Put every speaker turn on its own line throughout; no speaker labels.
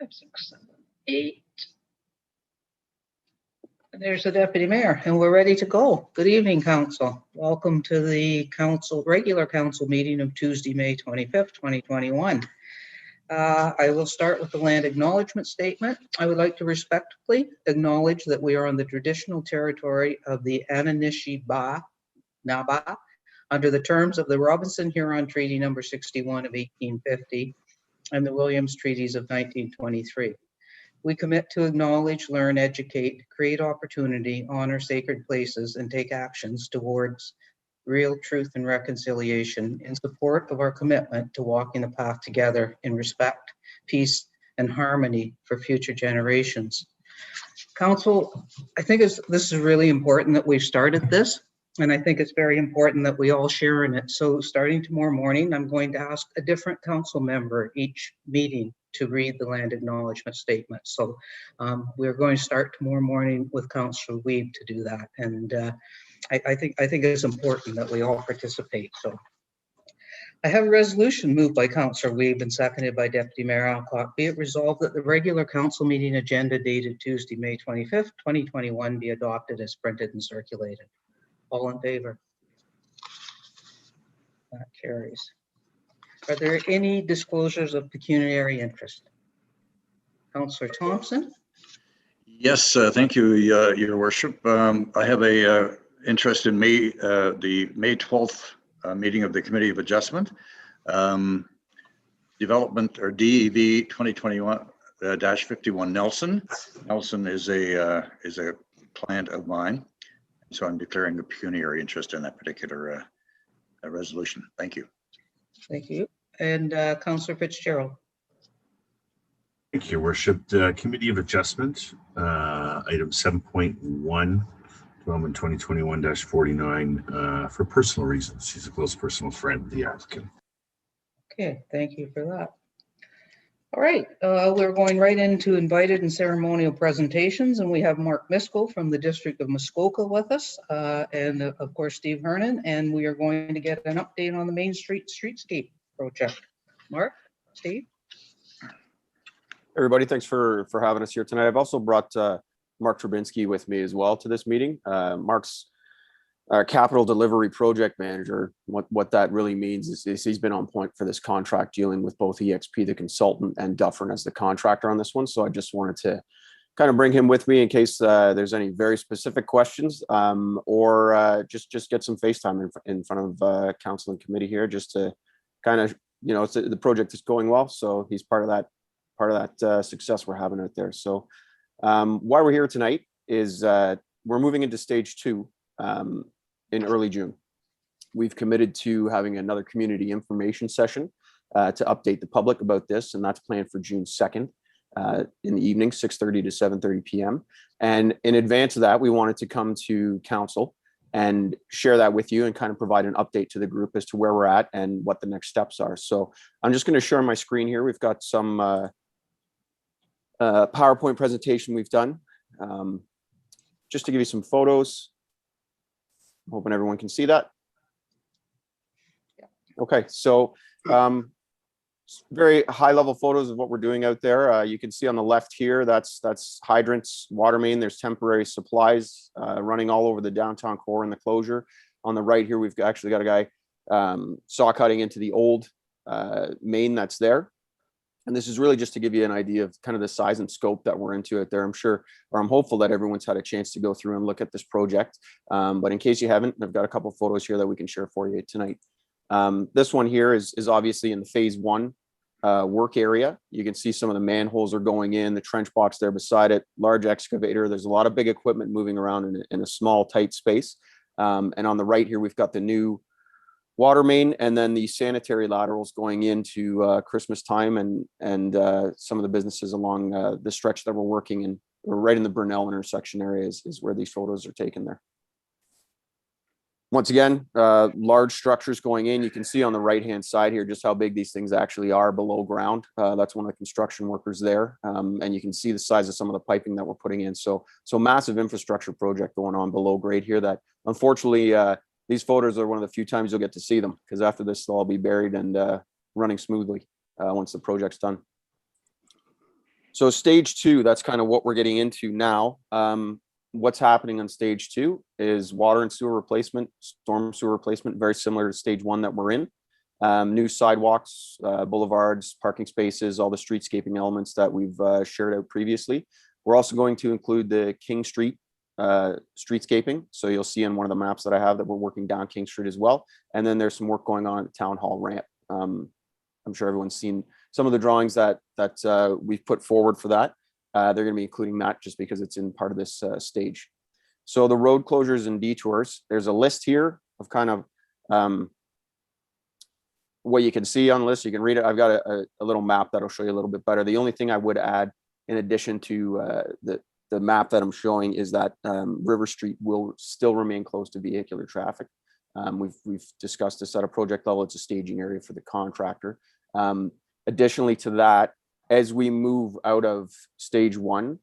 5, 6, 7, 8. And there's the deputy mayor, and we're ready to go. Good evening, council. Welcome to the regular council meeting of Tuesday, May 25th, 2021. I will start with the land acknowledgement statement. I would like to respectfully acknowledge that we are on the traditional territory of the Anishinaabe Naba under the terms of the Robinson-Huron Treaty number 61 of 1850 and the Williams Treaties of 1923. We commit to acknowledge, learn, educate, create opportunity, honor sacred places, and take actions towards real truth and reconciliation in support of our commitment to walking the path together in respect, peace, and harmony for future generations. Council, I think this is really important that we've started this, and I think it's very important that we all share in it. So starting tomorrow morning, I'm going to ask a different council member each meeting to read the land acknowledgement statement. So we're going to start tomorrow morning with Councillor Wiebe to do that. And I think it's important that we all participate. So I have a resolution moved by Councillor Wiebe and seconded by Deputy Mayor Alcock. Be it resolved that the regular council meeting agenda dated Tuesday, May 25th, 2021 be adopted as printed and circulated. All in favor? That carries. Are there any disclosures of pecuniary interest? Councillor Thompson?
Yes, thank you, Your Worship. I have a interest in the May 12th meeting of the Committee of Adjustment. Development or DEV 2021-51 Nelson. Nelson is a client of mine, so I'm declaring a pecuniary interest in that particular resolution. Thank you.
Thank you. And Councillor Fitzgerald.
Thank you, Your Worship. Committee of Adjustment, item 7.1, Development 2021-49, for personal reasons. He's a close personal friend of the applicant.
Okay, thank you for that. All right, we're going right into invited and ceremonial presentations, and we have Mark Miskell from the District of Muskoka with us, and of course Steve Hernan, and we are going to get an update on the Main Street Streetscape project. Mark, Steve.
Everybody, thanks for having us here tonight. I've also brought Mark Trubinsky with me as well to this meeting. Mark's our capital delivery project manager. What that really means is he's been on point for this contract, dealing with both EXP, the consultant, and Dufferin as the contractor on this one. So I just wanted to kind of bring him with me in case there's any very specific questions, or just get some FaceTime in front of council and committee here, just to kind of, you know, the project is going well. So he's part of that success we're having out there. So why we're here tonight is we're moving into stage 2 in early June. We've committed to having another community information session to update the public about this, and that's planned for June 2nd in the evening, 6:30 to 7:30 p.m. And in advance of that, we wanted to come to council and share that with you and kind of provide an update to the group as to where we're at and what the next steps are. So I'm just going to share my screen here. We've got some PowerPoint presentation we've done, just to give you some photos. I'm hoping everyone can see that. Okay, so very high level photos of what we're doing out there. You can see on the left here, that's hydrants, water main. There's temporary supplies running all over the downtown core and the closure. On the right here, we've actually got a guy saw cutting into the old main that's there. And this is really just to give you an idea of kind of the size and scope that we're into out there. I'm sure, or I'm hopeful that everyone's had a chance to go through and look at this project. But in case you haven't, I've got a couple of photos here that we can share for you tonight. This one here is obviously in the phase 1 work area. You can see some of the manholes are going in, the trench box there beside it, large excavator. There's a lot of big equipment moving around in a small, tight space. And on the right here, we've got the new water main, and then the sanitary laterals going into Christmas time, and some of the businesses along the stretch that we're working in. We're right in the Burnell intersection area is where these photos are taken there. Once again, large structures going in. You can see on the right-hand side here just how big these things actually are below ground. That's one of the construction workers there. And you can see the size of some of the piping that we're putting in. So massive infrastructure project going on below grade here that unfortunately, these photos are one of the few times you'll get to see them, because after this, they'll all be buried and running smoothly once the project's done. So stage 2, that's kind of what we're getting into now. What's happening on stage 2 is water and sewer replacement, storm sewer replacement, very similar to stage 1 that we're in. New sidewalks, boulevards, parking spaces, all the streetscaping elements that we've shared out previously. We're also going to include the King Street streetscaping. So you'll see on one of the maps that I have that we're working down King Street as well. And then there's some work going on at the town hall ramp. I'm sure everyone's seen some of the drawings that we've put forward for that. They're going to be including that just because it's in part of this stage. So the road closures and detours, there's a list here of kind of what you can see on the list. You can read it. I've got a little map that'll show you a little bit better. The only thing I would add in addition to the map that I'm showing is that River Street will still remain closed to vehicular traffic. We've discussed this at a project level. It's a staging area for the contractor. Additionally to that, as we move out of stage 1,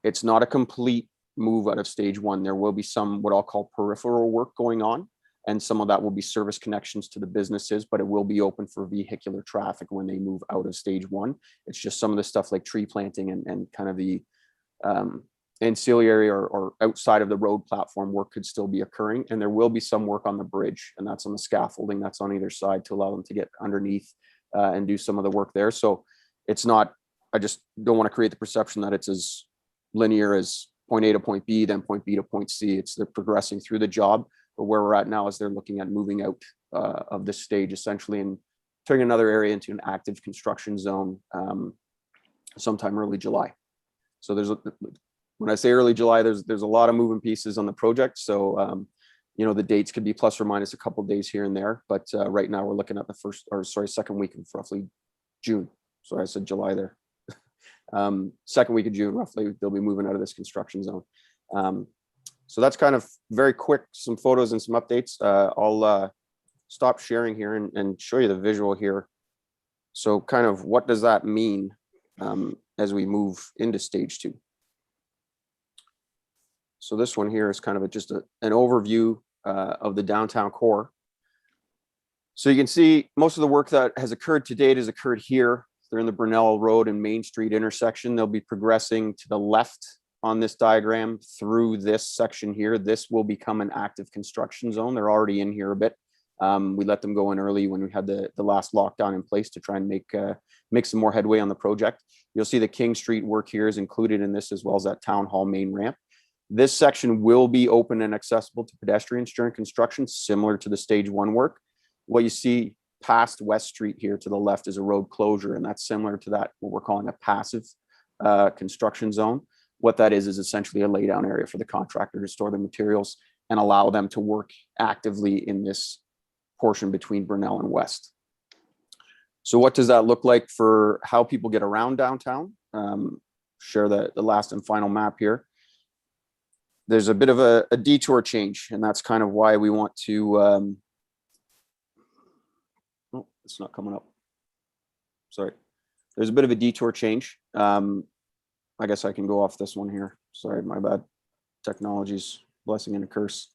it's not a complete move out of stage 1. There will be some what I'll call peripheral work going on, and some of that will be service connections to the businesses, but it will be open for vehicular traffic when they move out of stage 1. It's just some of the stuff like tree planting and kind of the ancillary or outside of the road platform work could still be occurring. And there will be some work on the bridge, and that's on the scaffolding that's on either side to allow them to get underneath and do some of the work there. So it's not, I just don't want to create the perception that it's as linear as point A to point B, then point B to point C. They're progressing through the job, but where we're at now is they're looking at moving out of this stage essentially and turning another area into an active construction zone sometime early July. So when I say early July, there's a lot of moving pieces on the project. So the dates could be plus or minus a couple of days here and there, but right now we're looking at the second week of roughly June. Sorry, I said July there. Second week of June, roughly, they'll be moving out of this construction zone. So that's kind of very quick, some photos and some updates. I'll stop sharing here and show you the visual here. So kind of what does that mean as we move into stage 2? So this one here is kind of just an overview of the downtown core. So you can see most of the work that has occurred to date has occurred here. They're in the Brunel Road and Main Street intersection. They'll be progressing to the left on this diagram through this section here. This will become an active construction zone. They're already in here a bit. We let them go in early when we had the last lockdown in place to try and make some more headway on the project. You'll see the King Street work here is included in this, as well as that town hall main ramp. This section will be open and accessible to pedestrians during construction, similar to the stage 1 work. What you see past West Street here to the left is a road closure, and that's similar to that, what we're calling a passive construction zone. What that is essentially a laydown area for the contractor to store the materials and allow them to work actively in this portion between Brunel and West. So what does that look like for how people get around downtown? Share the last and final map here. There's a bit of a detour change, and that's kind of why we want to, oh, it's not coming up. Sorry. There's a bit of a detour change. I guess I can go off this one here. Sorry, my bad. Technology's blessing and a curse.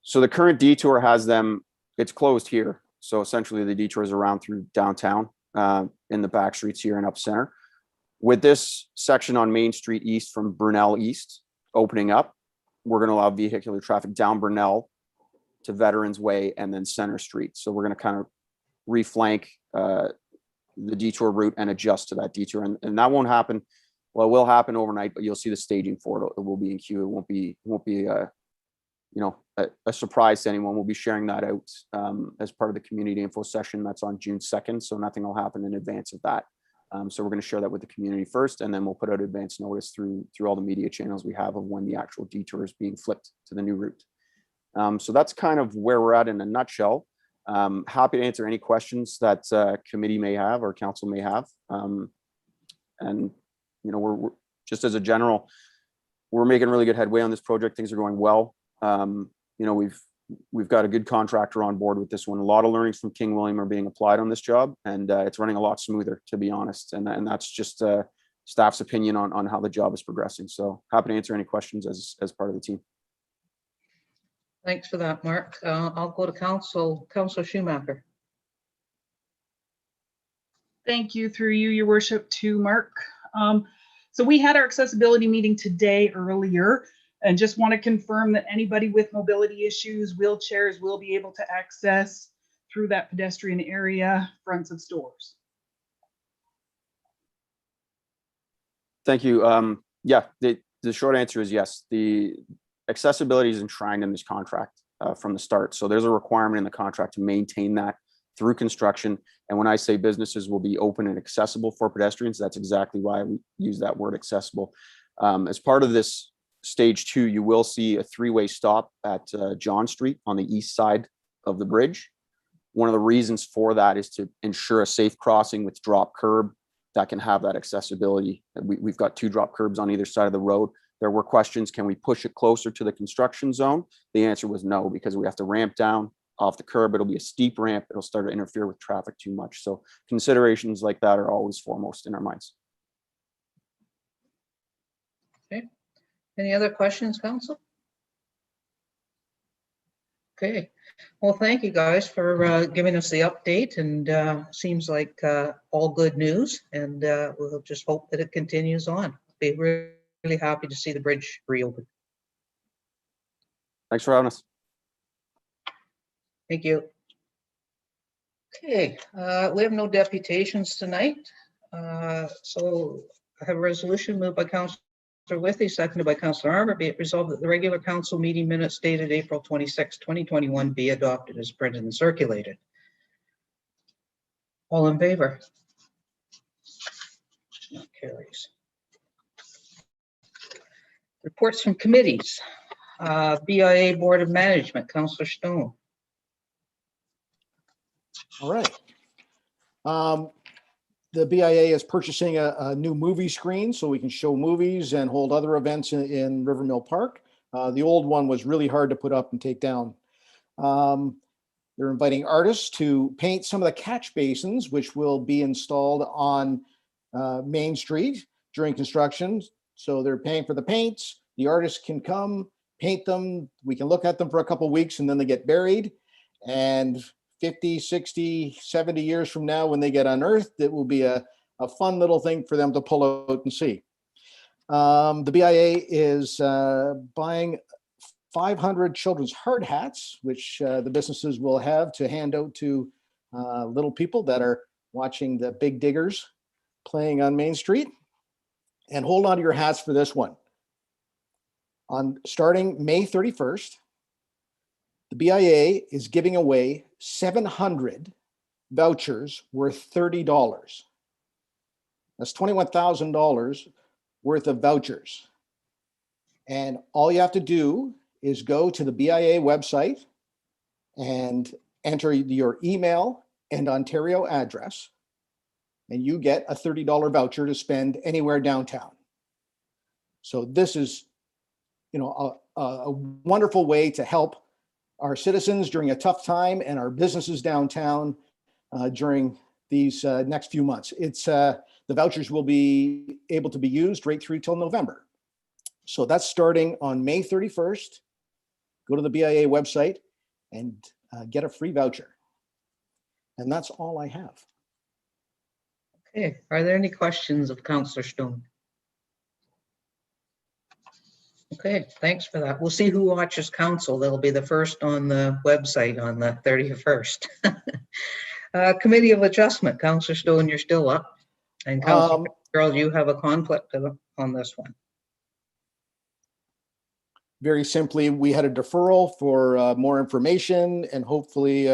So the current detour has them, it's closed here. So essentially the detour is around through downtown in the back streets here and up center. With this section on Main Street East from Brunel East opening up, we're going to allow vehicular traffic down Brunel to Veterans Way and then Center Street. So we're going to kind of reflank the detour route and adjust to that detour. And that won't happen. Well, it will happen overnight, but you'll see the staging for it. It will be in queue. It won't be a surprise to anyone. We'll be sharing that out as part of the community info session. That's on June 2nd. So nothing will happen in advance of that. So we're going to share that with the community first, and then we'll put out advance notice through all the media channels we have of when the actual detour is being flipped to the new route. So that's kind of where we're at in a nutshell. Happy to answer any questions that committee may have or council may have. And we're just as a general, we're making really good headway on this project. Things are going well. We've got a good contractor on board with this one. A lot of learnings from King William are being applied on this job, and it's running a lot smoother, to be honest. And that's just staff's opinion on how the job is progressing. So happy to answer any questions as part of the team.
Thanks for that, Mark. I'll go to Council Schumacher.
Thank you, through you, your worship, to Mark. So we had our accessibility meeting today earlier, and just want to confirm that anybody with mobility issues, wheelchairs, will be able to access through that pedestrian area, fronts of stores.
Thank you. Yeah, the short answer is yes. The accessibility is enshrined in this contract from the start. So there's a requirement in the contract to maintain that through construction. And when I say businesses will be open and accessible for pedestrians, that's exactly why we use that word accessible. As part of this stage 2, you will see a 3-way stop at John Street on the east side of the bridge. One of the reasons for that is to ensure a safe crossing with drop curb that can have that accessibility. We've got 2 drop curbs on either side of the road. There were questions, can we push it closer to the construction zone? The answer was no, because we have to ramp down off the curb. It'll be a steep ramp. It'll start to interfere with traffic too much. So considerations like that are always foremost in our minds.
Okay. Any other questions, council? Okay. Well, thank you guys for giving us the update, and seems like all good news, and we'll just hope that it continues on. Be really happy to see the bridge reopen.
Thanks for having us.
Thank you. Okay, we have no deputations tonight. So I have a resolution moved by Councillor Withey, seconded by Councillor Armour. Be it resolved that the regular council meeting minutes dated April 26, 2021 be adopted as printed and circulated. All in favor? That carries. Reports from committees. BIA Board of Management, Councillor Stone.
All right. The BIA is purchasing a new movie screen so we can show movies and hold other events in Rivermill Park. The old one was really hard to put up and take down. They're inviting artists to paint some of the catch basins, which will be installed on Main Street during construction. So they're paying for the paints. The artists can come, paint them. We can look at them for a couple of weeks and then they get buried. And 50, 60, 70 years from now, when they get unearthed, it will be a fun little thing for them to pull out and see. The BIA is buying 500 children's hard hats, which the businesses will have to hand out to little people that are watching the big diggers playing on Main Street. And hold on to your hats for this one. Starting May 31st, the BIA is giving away 700 vouchers worth $30. That's $21,000 worth of vouchers. And all you have to do is go to the BIA website and enter your email and Ontario address, and you get a $30 voucher to spend anywhere downtown. So this is, a wonderful way to help our citizens during a tough time and our businesses downtown during these next few months. The vouchers will be able to be used right through till November. So that's starting on May 31st. Go to the BIA website and get a free voucher. And that's all I have.
Okay, are there any questions of Councillor Stone? Okay, thanks for that. We'll see who watches council. They'll be the first on the website on the 31st. Committee of Adjustment, Councillor Stone, you're still up. And Councillor Fitzgerald, you have a conflict on this one.
Very simply, we had a deferral for more information and hopefully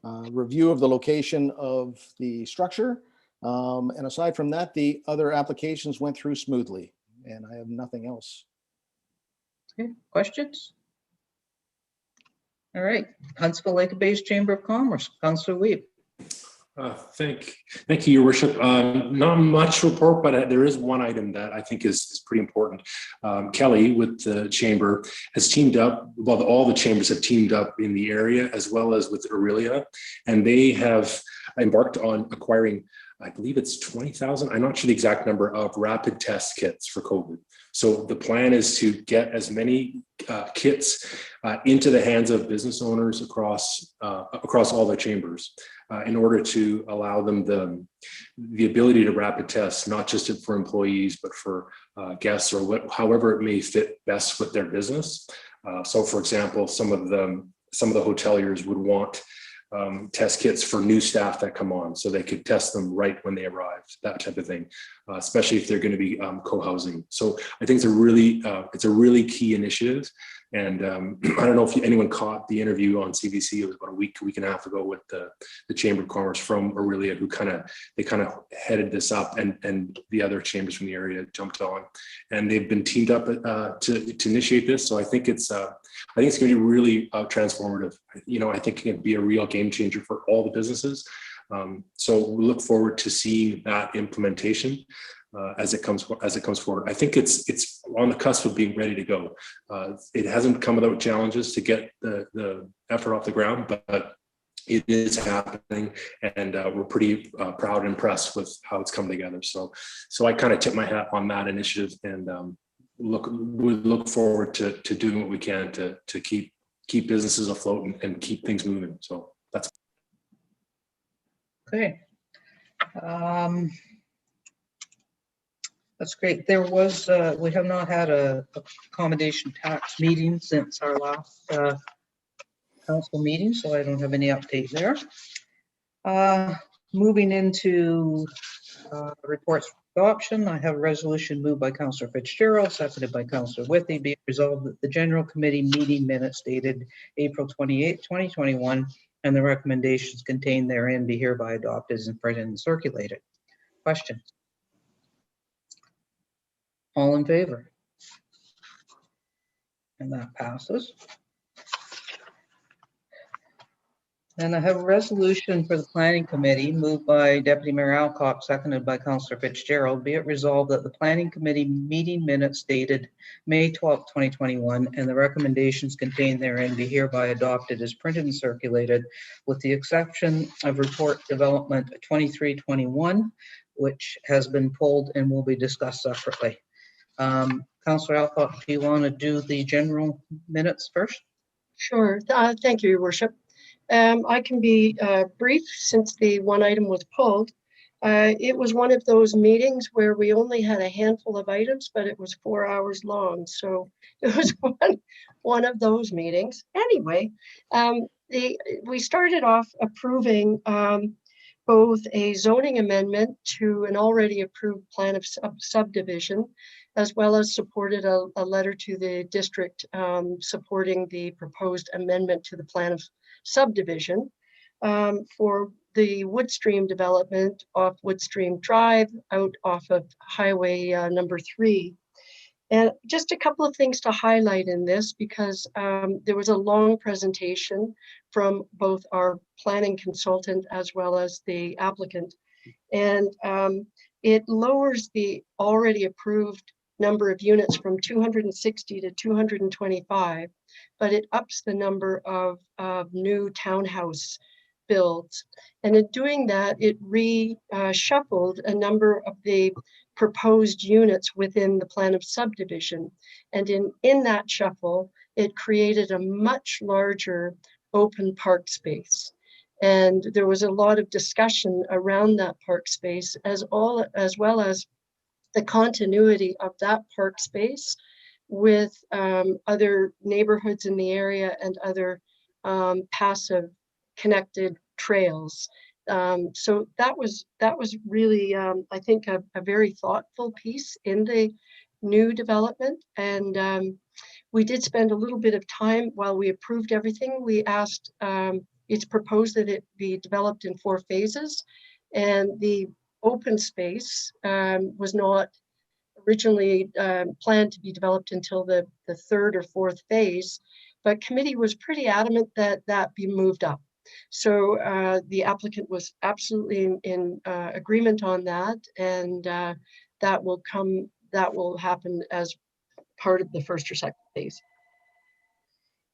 review of the location of the structure. And aside from that, the other applications went through smoothly, and I have nothing else.
Okay, questions? All right, Huntsville Lake Bay's Chamber of Commerce, Councillor Weeb.
Thank you, Your Worship. Not much report, but there is one item that I think is pretty important. Kelly with the Chamber has teamed up, well, all the chambers have teamed up in the area as well as with Aurelia, and they have embarked on acquiring, I believe it's 20,000, I'm not sure the exact number, of rapid test kits for COVID. So the plan is to get as many kits into the hands of business owners across all the chambers in order to allow them the ability to rapid test, not just for employees, but for guests or however it may fit best with their business. So for example, some of the hoteliers would want test kits for new staff that come on, so they could test them right when they arrive, that type of thing, especially if they're going to be co-housing. So I think it's a really key initiative. And I don't know if anyone caught the interview on CBC. It was about a week and a half ago with the Chamber of Commerce from Orillia, who kind of headed this up, and the other chambers from the area jumped on, and they've been teamed up to initiate this. So I think it's going to be really transformative. I think it can be a real game changer for all the businesses. So we look forward to seeing that implementation as it comes forward. I think it's on the cusp of being ready to go. It hasn't come without challenges to get the effort off the ground, but it is happening, and we're pretty proud and impressed with how it's come together. So I kind of tip my hat on that initiative, and we look forward to doing what we can to keep businesses afloat and keep things moving. So that's
Okay. That's great. There was, we have not had a accommodation tax meeting since our last council meeting, so I don't have any update there. Moving into reports for adoption, I have a resolution moved by Councillor Fitzgerald, seconded by Councillor Withey. Be it resolved that the General Committee meeting minutes dated April 28, 2021, and the recommendations contained therein be hereby adopted and printed and circulated. Questions? All in favor? And that passes. And I have a resolution for the Planning Committee moved by Deputy Mayor Alcock, seconded by Councillor Fitzgerald. Be it resolved that the Planning Committee meeting minutes dated May 12, 2021, and the recommendations contained therein be hereby adopted as printed and circulated, with the exception of Report Development 2321, which has been pulled and will be discussed separately. Councillor Alcock, do you want to do the general minutes first?
Sure. Thank you, Your Worship. I can be brief since the one item was pulled. It was one of those meetings where we only had a handful of items, but it was 4 hours long. So it was one of those meetings. Anyway, we started off approving both a zoning amendment to an already approved plan of subdivision, as well as supported a letter to the district supporting the proposed amendment to the plan of subdivision for the Woodstream development off Woodstream Drive out off of Highway number 3. And just a couple of things to highlight in this, because there was a long presentation from both our planning consultant as well as the applicant. And it lowers the already approved number of units from 260 to 225, but it ups the number of new townhouse builds. And in doing that, it reshuffled a number of the proposed units within the plan of subdivision. And in that shuffle, it created a much larger open park space. And there was a lot of discussion around that park space, as well as the continuity of that park space with other neighborhoods in the area and other passive connected trails. So that was really, I think, a very thoughtful piece in the new development. And we did spend a little bit of time while we approved everything. We asked, it's proposed that it be developed in 4 phases, and the open space was not originally planned to be developed until the 3rd or 4th phase, but committee was pretty adamant that that be moved up. So the applicant was absolutely in agreement on that, and that will happen as part of the 1st or 2nd phase.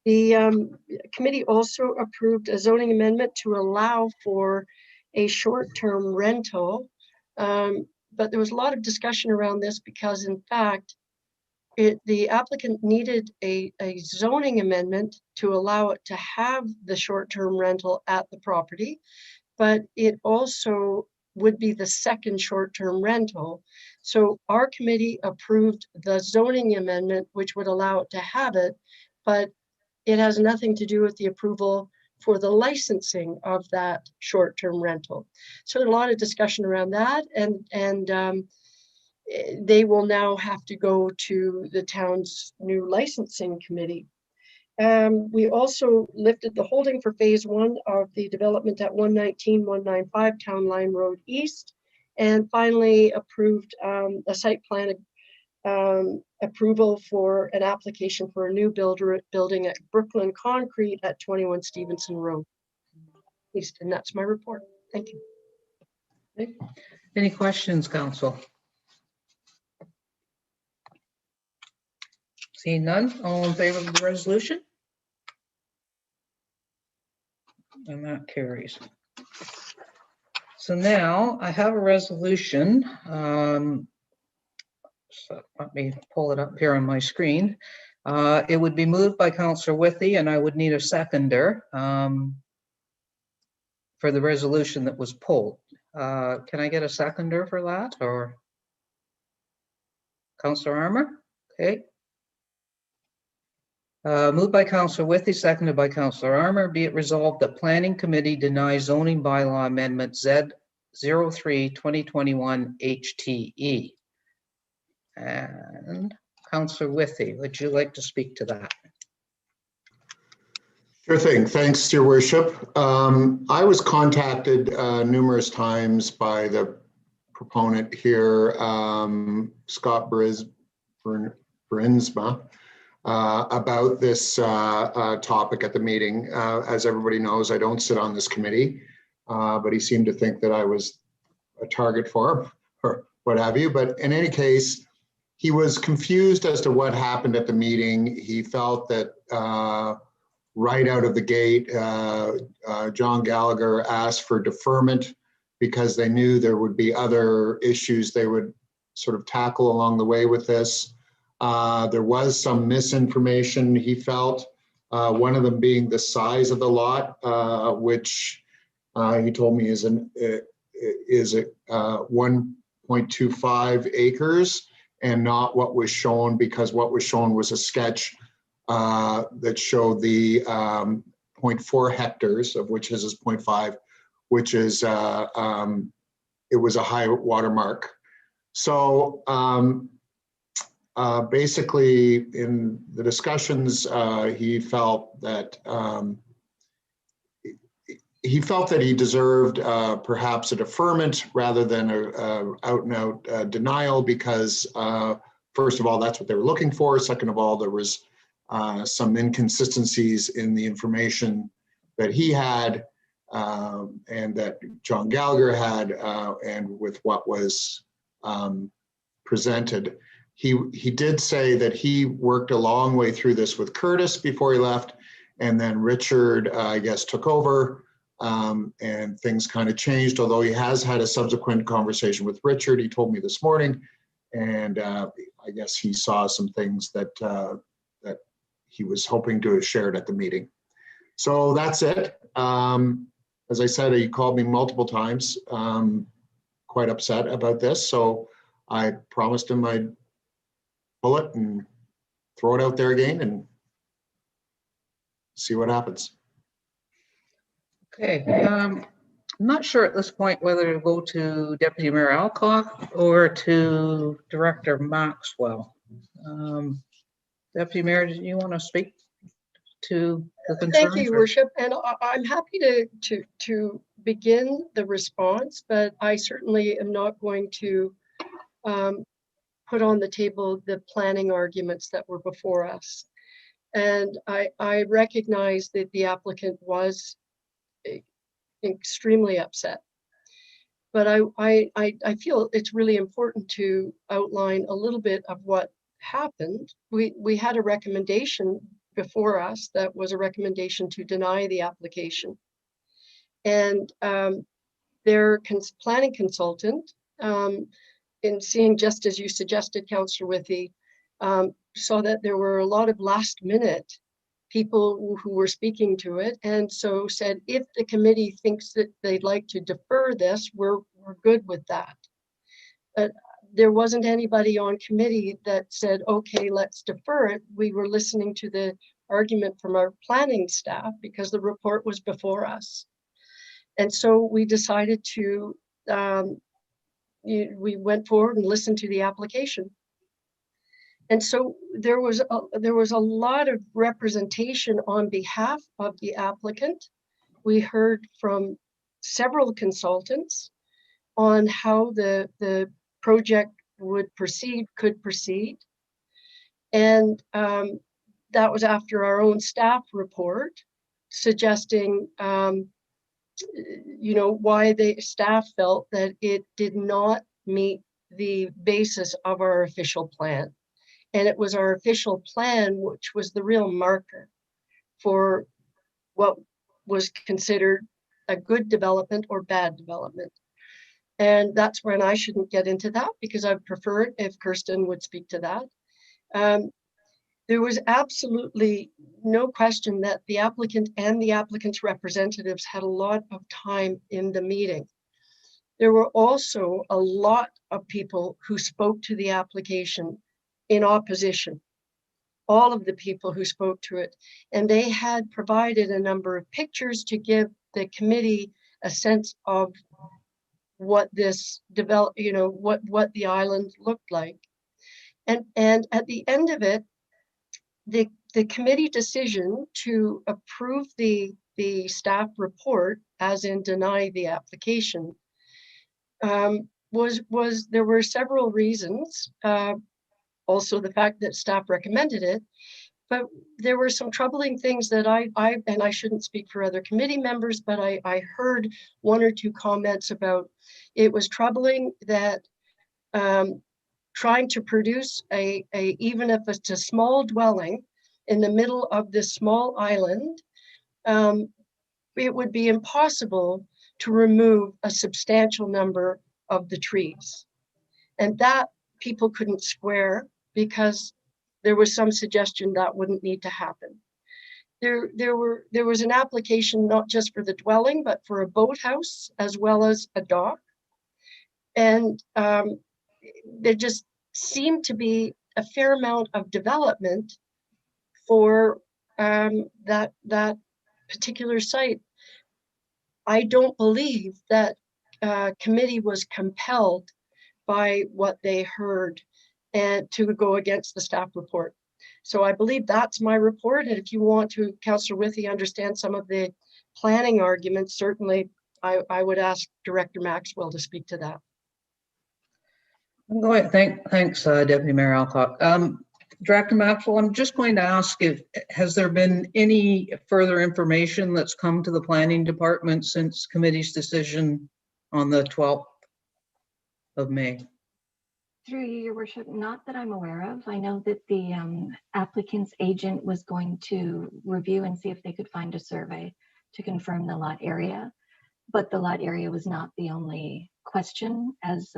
The committee also approved a zoning amendment to allow for a short-term rental, but there was a lot of discussion around this because, in fact, the applicant needed a zoning amendment to allow it to have the short-term rental at the property, but it also would be the second short-term rental. So our committee approved the zoning amendment, which would allow it to have it, but it has nothing to do with the approval for the licensing of that short-term rental. So a lot of discussion around that, and they will now have to go to the town's new licensing committee. We also lifted the holding for phase 1 of the development at 119-195 Town Line Road East, and finally approved a site plan approval for an application for a new building at Brooklyn Concrete at 21 Stevenson Road East. And that's my report. Thank you.
Any questions, council? Seeing none, all in favor of the resolution? And that carries. So now I have a resolution. So let me pull it up here on my screen. It would be moved by Councillor Withey, and I would need a seconder for the resolution that was pulled. Can I get a seconder for that, or? Councillor Armour? Okay. Moved by Councillor Withey, seconded by Councillor Armour. Be it resolved that Planning Committee denies zoning bylaw amendment Z03-2021 HTE. And Councillor Withey, would you like to speak to that?
Sure thing. Thanks, Your Worship. I was contacted numerous times by the proponent here, Scott Brinsma, about this topic at the meeting. As everybody knows, I don't sit on this committee, but he seemed to think that I was a target for him or what have you. But in any case, he was confused as to what happened at the meeting. He felt that right out of the gate, John Gallagher asked for deferment because they knew there would be other issues they would sort of tackle along the way with this. There was some misinformation, he felt, one of them being the size of the lot, which he told me is 1.25 acres and not what was shown, because what was shown was a sketch that showed the 0.4 hectares, of which his is 0.5, which is, it was a high watermark. So basically in the discussions, he felt that he deserved perhaps a deferment rather than a out and out denial, because first of all, that's what they were looking for. Second of all, there was some inconsistencies in the information that he had and that John Gallagher had, and with what was presented. He did say that he worked a long way through this with Curtis before he left, and then Richard, I guess, took over, and things kind of changed, although he has had a subsequent conversation with Richard, he told me this morning, and I guess he saw some things that that he was hoping to have shared at the meeting. So that's it. As I said, he called me multiple times, quite upset about this, so I promised him I'd pull it and throw it out there again and see what happens.
Okay, I'm not sure at this point whether to go to Deputy Mayor Alcock or to Director Maxwell. Deputy Mayor, do you want to speak to the concerns?
Thank you, Your Worship, and I'm happy to begin the response, but I certainly am not going to put on the table the planning arguments that were before us. And I recognize that the applicant was extremely upset. But I feel it's really important to outline a little bit of what happened. We had a recommendation before us that was a recommendation to deny the application. And their planning consultant, in seeing just as you suggested, Councillor Withey, saw that there were a lot of last minute people who were speaking to it, and so said, if the committee thinks that they'd like to defer this, we're good with that. But there wasn't anybody on committee that said, okay, let's defer it. We were listening to the argument from our planning staff because the report was before us. And so we decided to, we went forward and listened to the application. And so there was a lot of representation on behalf of the applicant. We heard from several consultants on how the project could proceed. And that was after our own staff report suggesting, why the staff felt that it did not meet the basis of our official plan. And it was our official plan, which was the real marker for what was considered a good development or bad development. And that's when I shouldn't get into that, because I'd prefer it if Kirsten would speak to that. There was absolutely no question that the applicant and the applicant's representatives had a lot of time in the meeting. There were also a lot of people who spoke to the application in opposition, all of the people who spoke to it. And they had provided a number of pictures to give the committee a sense of what this what the island looked like. And at the end of it, the committee decision to approve the staff report, as in deny the application, was there were several reasons. Also the fact that staff recommended it, but there were some troubling things that I shouldn't speak for other committee members, but I heard one or two comments about it was troubling that trying to produce even if it's a small dwelling in the middle of this small island, it would be impossible to remove a substantial number of the trees. And that people couldn't square, because there was some suggestion that wouldn't need to happen. There was an application not just for the dwelling, but for a boathouse as well as a dock. And there just seemed to be a fair amount of development for that particular site. I don't believe that committee was compelled by what they heard and to go against the staff report. So I believe that's my report. And if you want to, Councillor Withey, understand some of the planning arguments, certainly I would ask Director Maxwell to speak to that.
Go ahead. Thanks, Deputy Mayor Alcock. Director Maxwell, I'm just going to ask, has there been any further information that's come to the planning department since committee's decision on the 12th of May?
Through you, Your Worship, not that I'm aware of. I know that the applicant's agent was going to review and see if they could find a survey to confirm the lot area, but the lot area was not the only question, as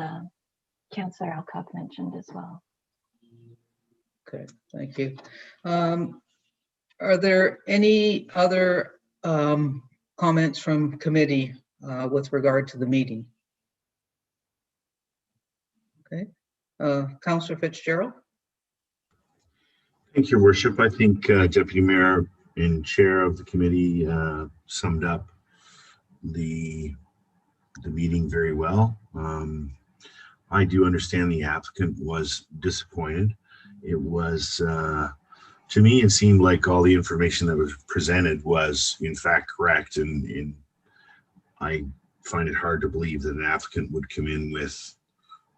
Councillor Alcock mentioned as well.
Okay, thank you. Are there any other comments from committee with regard to the meeting? Okay. Councillor Fitzgerald.
Thank you, Your Worship. I think Deputy Mayor and Chair of the committee summed up the meeting very well. I do understand the applicant was disappointed. It was, to me, it seemed like all the information that was presented was in fact correct, and I find it hard to believe that an applicant would come in with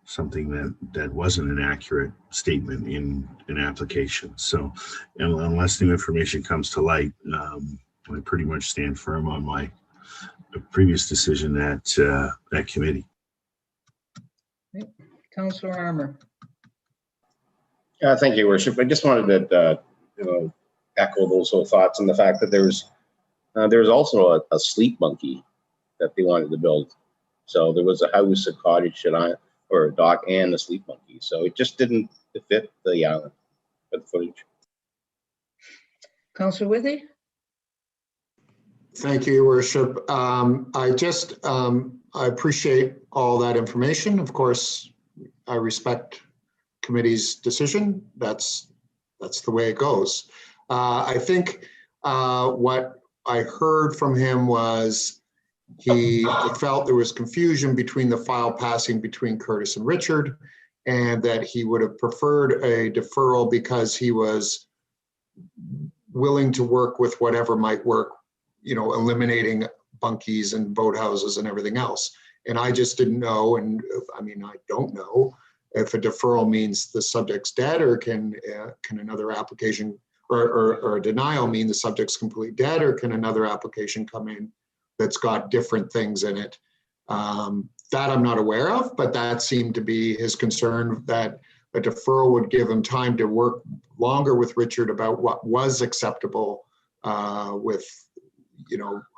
something that wasn't an accurate statement in an application. So unless new information comes to light, I pretty much stand firm on my previous decision at that committee.
Councillor Armour.
Thank you, Your Worship. I just wanted to echo those whole thoughts and the fact that there was also a sleep monkey that they wanted to build. So there was a house, a cottage, or a dock, and a sleep monkey. So it just didn't fit the island. at the footage.
Councillor Withy?
Thank you, Your Worship. I appreciate all that information. Of course, I respect committee's decision. That's the way it goes. I think what I heard from him was he felt there was confusion between the file passing between Curtis and Richard, and that he would have preferred a deferral because he was willing to work with whatever might work, eliminating bunkies and boathouses and everything else. And I just didn't know, and I mean, I don't know if a deferral means the subject's dead, or can another application or a denial mean the subject's completely dead, or can another application come in that's got different things in it. That I'm not aware of, but that seemed to be his concern, that a deferral would give him time to work longer with Richard about what was acceptable, with,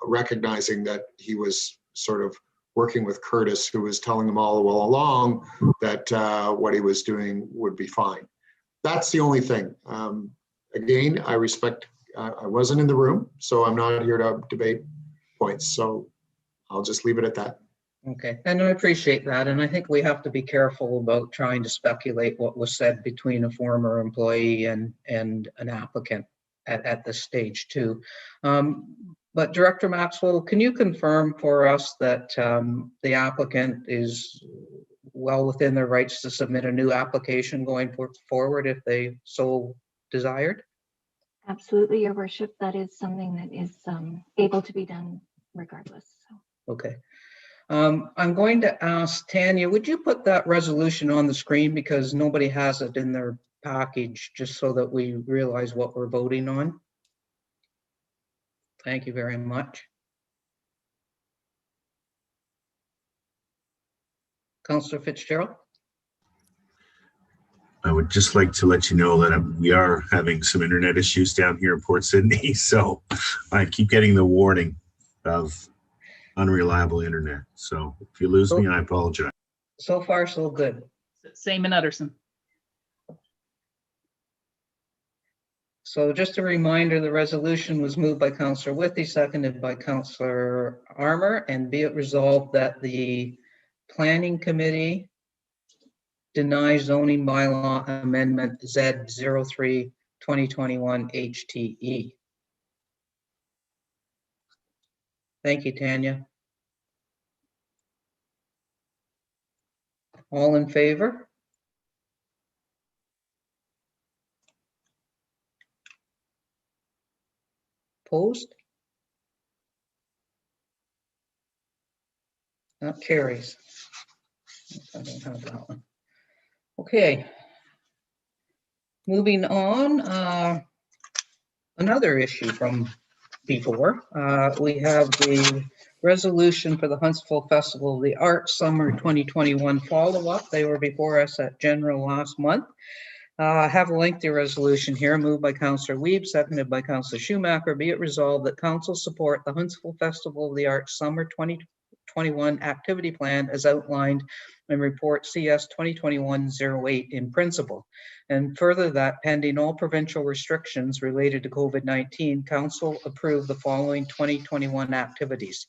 recognizing that he was sort of working with Curtis, who was telling him all along that what he was doing would be fine. That's the only thing. Again, I respect, I wasn't in the room, so I'm not here to debate points. So I'll just leave it at that.
Okay, and I appreciate that. And I think we have to be careful about trying to speculate what was said between a former employee and an applicant at this stage too. But Director Maxwell, can you confirm for us that the applicant is well within their rights to submit a new application going forward if they so desired?
Absolutely, Your Worship. That is something that is able to be done regardless. So.
Okay. I'm going to ask Tanya, would you put that resolution on the screen, because nobody has it in their package, just so that we realize what we're voting on? Thank you very much. Councillor Fitzgerald?
I would just like to let you know that we are having some internet issues down here in Port Sydney. So I keep getting the warning of unreliable internet. So if you lose me, I apologize.
So far, so good.
Same in Utterson.
So just a reminder, the resolution was moved by Councillor Withy, seconded by Councillor Armour, and be it resolved that the Planning Committee denies zoning bylaw amendment Z03 2021 HTE. Thank you, Tanya. All in favor? Opposed? That carries. I don't have that one. Okay. Moving on, another issue from before. We have the resolution for the Huntsville Festival of the Arts Summer 2021 follow-up. They were before us at General last month. I have a lengthy resolution here, moved by Councillor Wiebe, seconded by Councillor Schumacher. Be it resolved that Council support the Huntsville Festival of the Arts Summer 2021 activity plan as outlined in Report CS 2021-08 in principle. And further, that pending all provincial restrictions related to COVID-19, Council approved the following 2021 activities.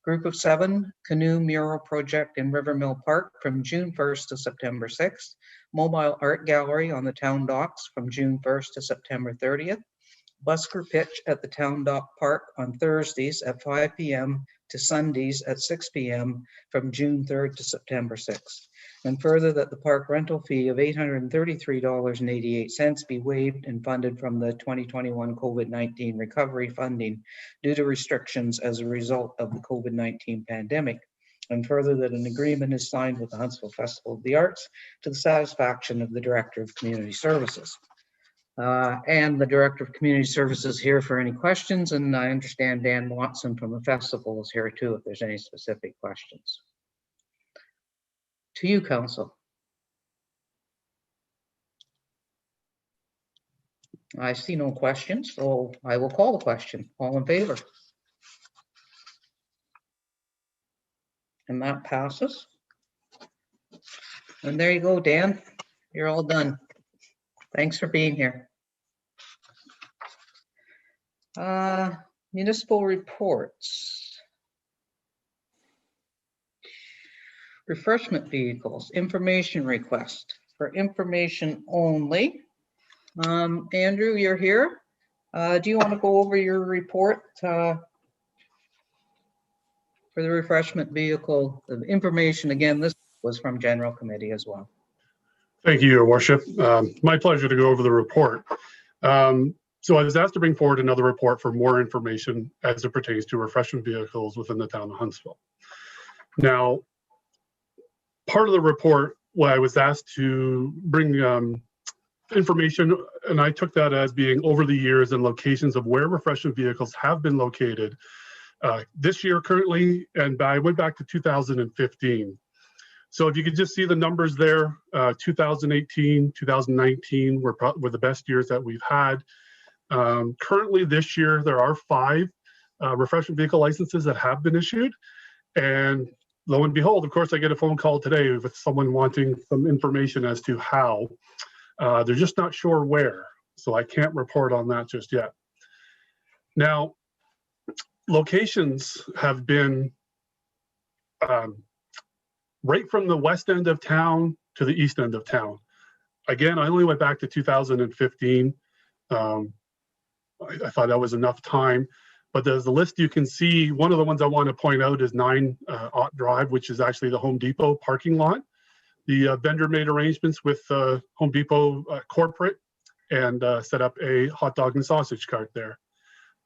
Group of 7 canoe mural project in Rivermill Park from June 1st to September 6th. Mobile art gallery on the town docks from June 1st to September 30th. Busker pitch at the town dock park on Thursdays at 5 p.m. to Sundays at 6 p.m. from June 3rd to September 6th. And further, that the park rental fee of $833.88 be waived and funded from the 2021 COVID-19 recovery funding due to restrictions as a result of the COVID-19 pandemic. And further, that an agreement is signed with the Huntsville Festival of the Arts to the satisfaction of the Director of Community Services. And the Director of Community Services here for any questions, and I understand Dan Watson from the festival is here too if there's any specific questions. To you, Council. I see no questions, so I will call the question. All in favor? And that passes. And there you go, Dan. You're all done. Thanks for being here. Municipal reports. Refreshment vehicles, information request for information only. Andrew, you're here. Do you want to go over your report for the refreshment vehicle, the information? Again, this was from General Committee as well.
Thank you, Your Worship. My pleasure to go over the report. So I was asked to bring forward another report for more information as it pertains to refreshment vehicles within the town of Huntsville. Now, part of the report, I was asked to bring information, and I took that as being over the years and locations of where refreshment vehicles have been located this year currently, and I went back to 2015. So if you could just see the numbers there, 2018, 2019 were the best years that we've had. Currently this year, there are 5 refreshment vehicle licenses that have been issued. And lo and behold, of course, I get a phone call today with someone wanting some information as to how. They're just not sure where. So I can't report on that just yet. Now, locations have been right from the west end of town to the east end of town. Again, I only went back to 2015. I thought that was enough time, but there's a list you can see. One of the ones I want to point out is 9 Ott Drive, which is actually the Home Depot parking lot. The vendor made arrangements with Home Depot corporate and set up a hot dog and sausage cart there.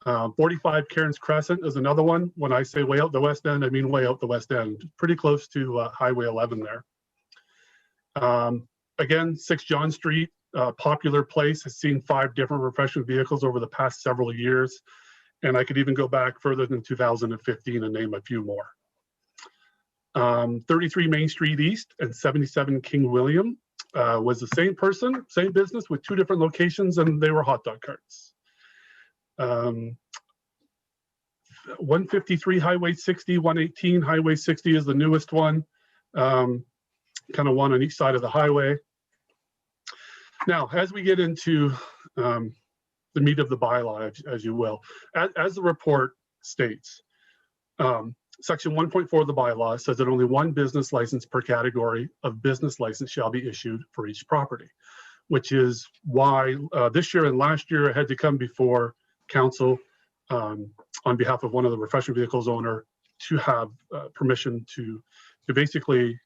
45 Cairns Crescent is another one. When I say way out the west end, I mean way out the west end, pretty close to Highway 11 there. Again, 6 John Street, popular place, has seen 5 different refreshment vehicles over the past several years. And I could even go back further than 2015 and name a few more. 33 Main Street East and 77 King William was the same person, same business with 2 different locations, and they were hot dog carts. 153 Highway 60, 118 Highway 60 is the newest one, kind of one on each side of the highway. Now, as we get into the meat of the bylaw, as you will, as the report states, Section 1.4 of the bylaw says that only 1 business license per category of business license shall be issued for each property, which is why this year and last year I had to come before council on behalf of one of the refreshment vehicles owner to have permission to basically,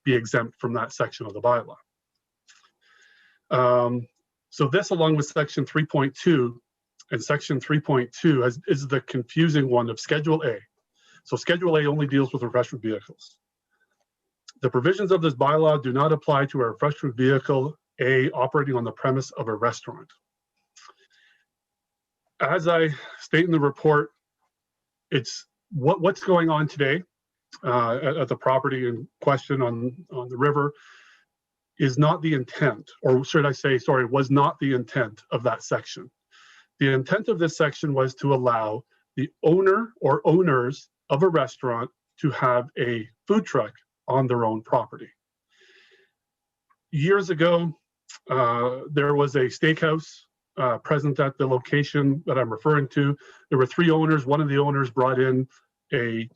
be exempt from that section of the bylaw. So this, along with Section 3.2, and Section 3.2 is the confusing one of Schedule A. So Schedule A only deals with refreshment vehicles. The provisions of this bylaw do not apply to a refreshment vehicle A operating on the premise of a restaurant. As I state in the report, it's what's going on today at the property in question on the river is not the intent, or should I say, sorry, was not the intent of that section. The intent of this section was to allow the owner or owners of a restaurant to have a food truck on their own property. Years ago, there was a steakhouse present at the location that I'm referring to. There were 3 owners. One of the owners brought in a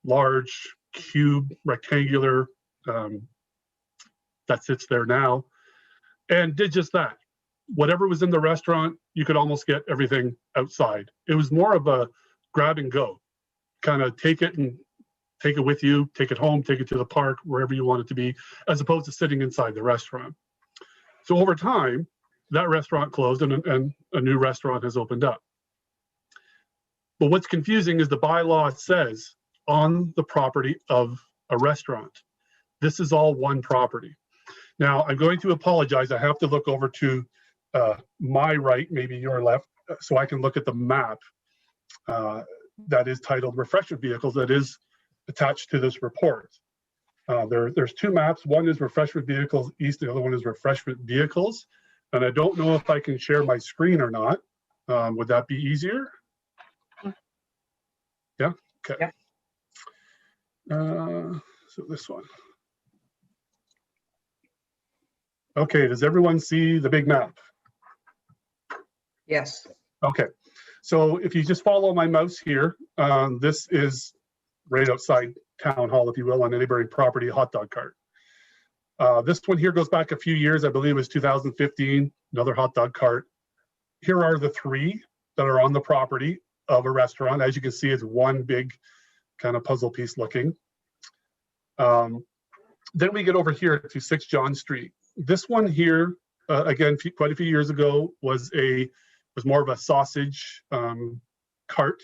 large cube rectangular that sits there now and did just that. Whatever was in the restaurant, you could almost get everything outside. It was more of a grab and go, kind of take it with you, take it home, take it to the park, wherever you want it to be, as opposed to sitting inside the restaurant. So over time, that restaurant closed and a new restaurant has opened up. But what's confusing is the bylaw says on the property of a restaurant. This is all one property. Now, I'm going to apologize. I have to look over to my right, maybe your left, so I can look at the map that is titled Refreshment Vehicles that is attached to this report. There's 2 maps. One is Refreshment Vehicles East, the other one is Refreshment Vehicles. And I don't know if I can share my screen or not. Would that be easier? Yeah, okay. Yeah. So this one. Okay, does everyone see the big map?
Yes.
Okay, So if you just follow my mouse here, this is right outside Town Hall, if you will, on a neighboring property hot dog cart. This one here goes back a few years. I believe it was 2015, another hot dog cart. Here are the three that are on the property of a restaurant. As you can see, it's one big kind of puzzle piece looking. Then we get over here to 6 John Street. This one here, again, quite a few years ago, was more of a sausage cart.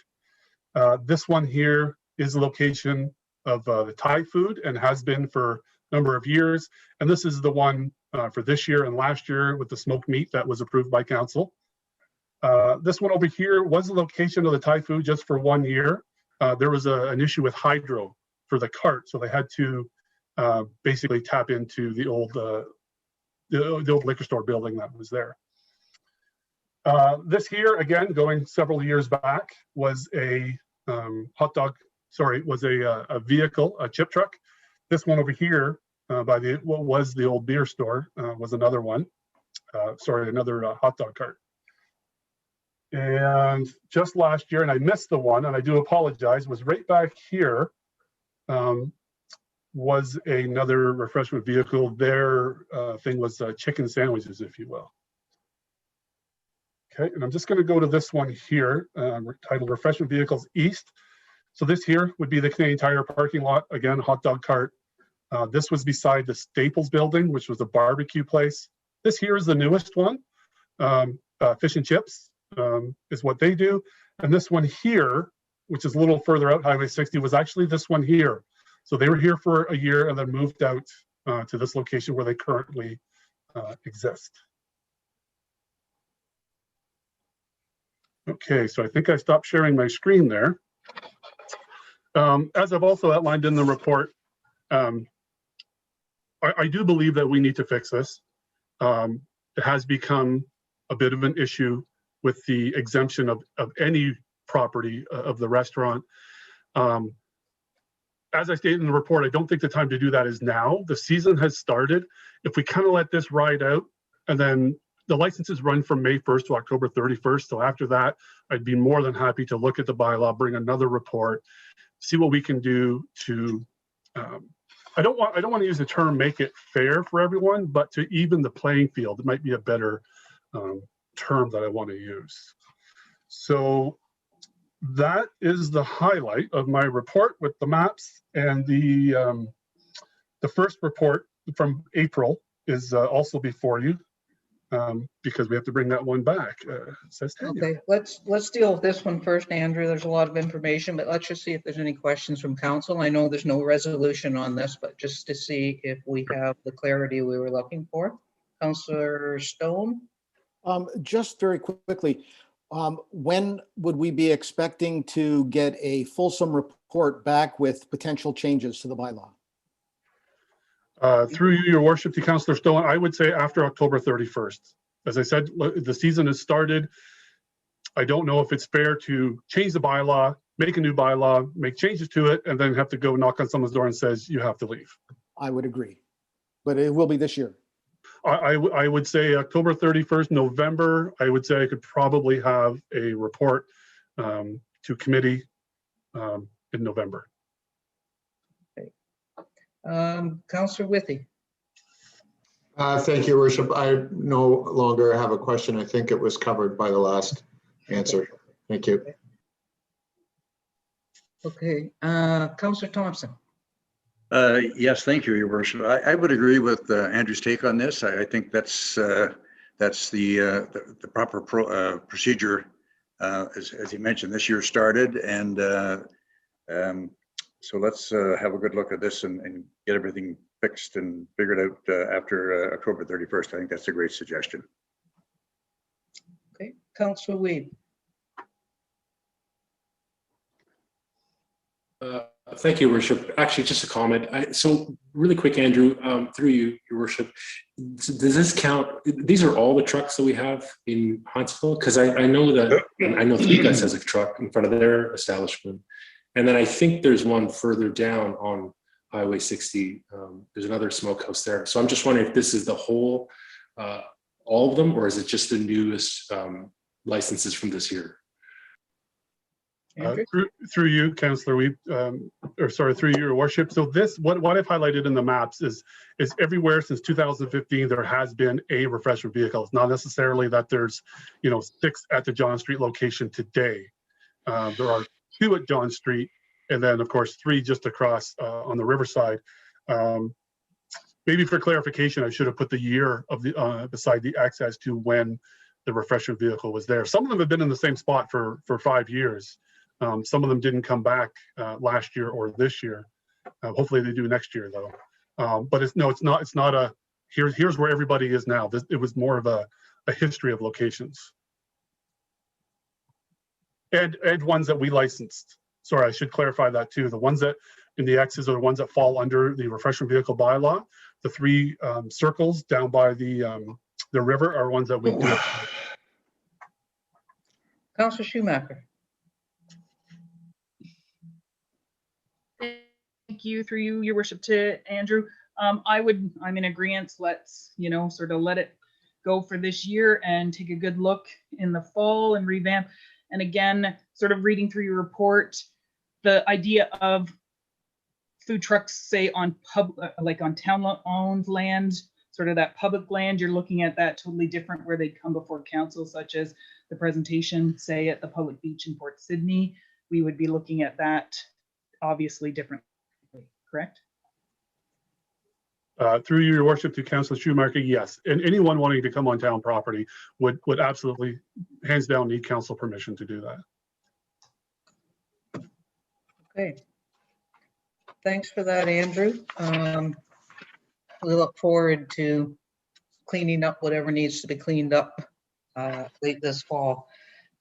This one here is the location of the Thai food and has been for a number of years. And this is the one for this year and last year with the smoked meat that was approved by council. This one over here was the location of the Thai food just for 1 year. There was an issue with hydro for the cart, so they had to basically tap into the old liquor store building that was there. This here, again, going several years back, was a vehicle, a chip truck. This one over here, by what was the old beer store, was another one. Another hot dog cart. And just last year, and I missed the one, and I do apologize, was right back here, was another refreshment vehicle. Their thing was chicken sandwiches, if you will. Okay, and I'm just going to go to this one here, titled Refreshment Vehicles East. So this here would be the Canadian Tire parking lot, again, hot dog cart. This was beside the Staples building, which was a barbecue place. This here is the newest one, fish and chips is what they do. And this one here, which is a little further out, Highway 60, was actually this one here. So they were here for a year and then moved out to this location where they currently exist. Okay, so I think I stopped sharing my screen there. As I've also outlined in the report, I do believe that we need to fix this. It has become a bit of an issue with the exemption of any property of the restaurant. As I stated in the report, I don't think the time to do that is now. The season has started. If we kind of let this ride out, and then the licenses run from May 1st to October 31st. So after that, I'd be more than happy to look at the bylaw, bring another report, see what we can do to, I don't want to use the term make it fair for everyone, but to even the playing field. It might be a better term that I want to use. So that is the highlight of my report with the maps, and the first report from April is also before you, because we have to bring that one back.
Okay, let's deal with this one first, Andrew. There's a lot of information, but let's just see if there's any questions from council. I know there's no resolution on this, but just to see if we have the clarity we were looking for. Councillor Stone?
Just very quickly, when would we be expecting to get a fulsome report back with potential changes to the bylaw?
Through you, your worship, to Councillor Stone, I would say after October 31st. As I said, the season has started. I don't know if it's fair to change the bylaw, make a new bylaw, make changes to it, and then have to go knock on someone's door and says, you have to leave.
I would agree, but it will be this year.
I would say October 31st, November, I would say I could probably have a report to committee in November.
Councillor Withey?
Thank you, Worship. I no longer have a question. I think it was covered by the last answer. Thank you.
Okay, Councillor Thompson?
Yes, thank you, your worship. I would agree with Andrew's take on this. I think that's the proper procedure. As he mentioned, this year started, and so let's have a good look at this and get everything fixed and figured out after October 31st. I think that's a great suggestion.
Okay, Councillor Weed?
Thank you, Worship. Actually, just a comment. So really quick, Andrew, through you, your Worship, does this count? These are all the trucks that we have in Huntsville? Because I know that, I know Three Guys has a truck in front of their establishment. And then I think there's one further down on Highway 60. There's another smokehouse there. So I'm just wondering if this is the whole, all of them, or is it just the newest licenses from this year?
Andrew?
Through you, Councillor Weep, through your worship. So this, what I've highlighted in the maps is everywhere since 2015, there has been a refreshment vehicle. It's not necessarily that there's, 6 at the John Street location today. There are 2 at John Street, and then of course 3 just across on the riverside. Maybe for clarification, I should have put the year of the beside the X as to when the refreshment vehicle was there. Some of them have been in the same spot for 5 years. Some of them didn't come back last year or this year. Hopefully they do next year though. But it's not a here's where everybody is now. It was more of a history of locations. And ones that we licensed. Sorry, I should clarify that too. The ones that in the X's are the ones that fall under the refreshment vehicle bylaw. The 3 circles down by the river are ones that we do.
Councillor Schumacher.
Thank you, through you, your worship, to Andrew. I'm in agreement. Let's, sort of let it go for this year and take a good look in the fall and revamp. And again, sort of reading through your report, the idea of food trucks, say on on town-owned land, sort of that public land, you're looking at that totally different where they'd come before council, such as the presentation, say at the public beach in Port Sydney. We would be looking at that obviously differently, correct?
Through your worship, to Councillor Schumacher, yes. And anyone wanting to come on town property would absolutely, hands down, need council permission to do that.
Okay. Thanks for that, Andrew. We look forward to cleaning up whatever needs to be cleaned up late this fall.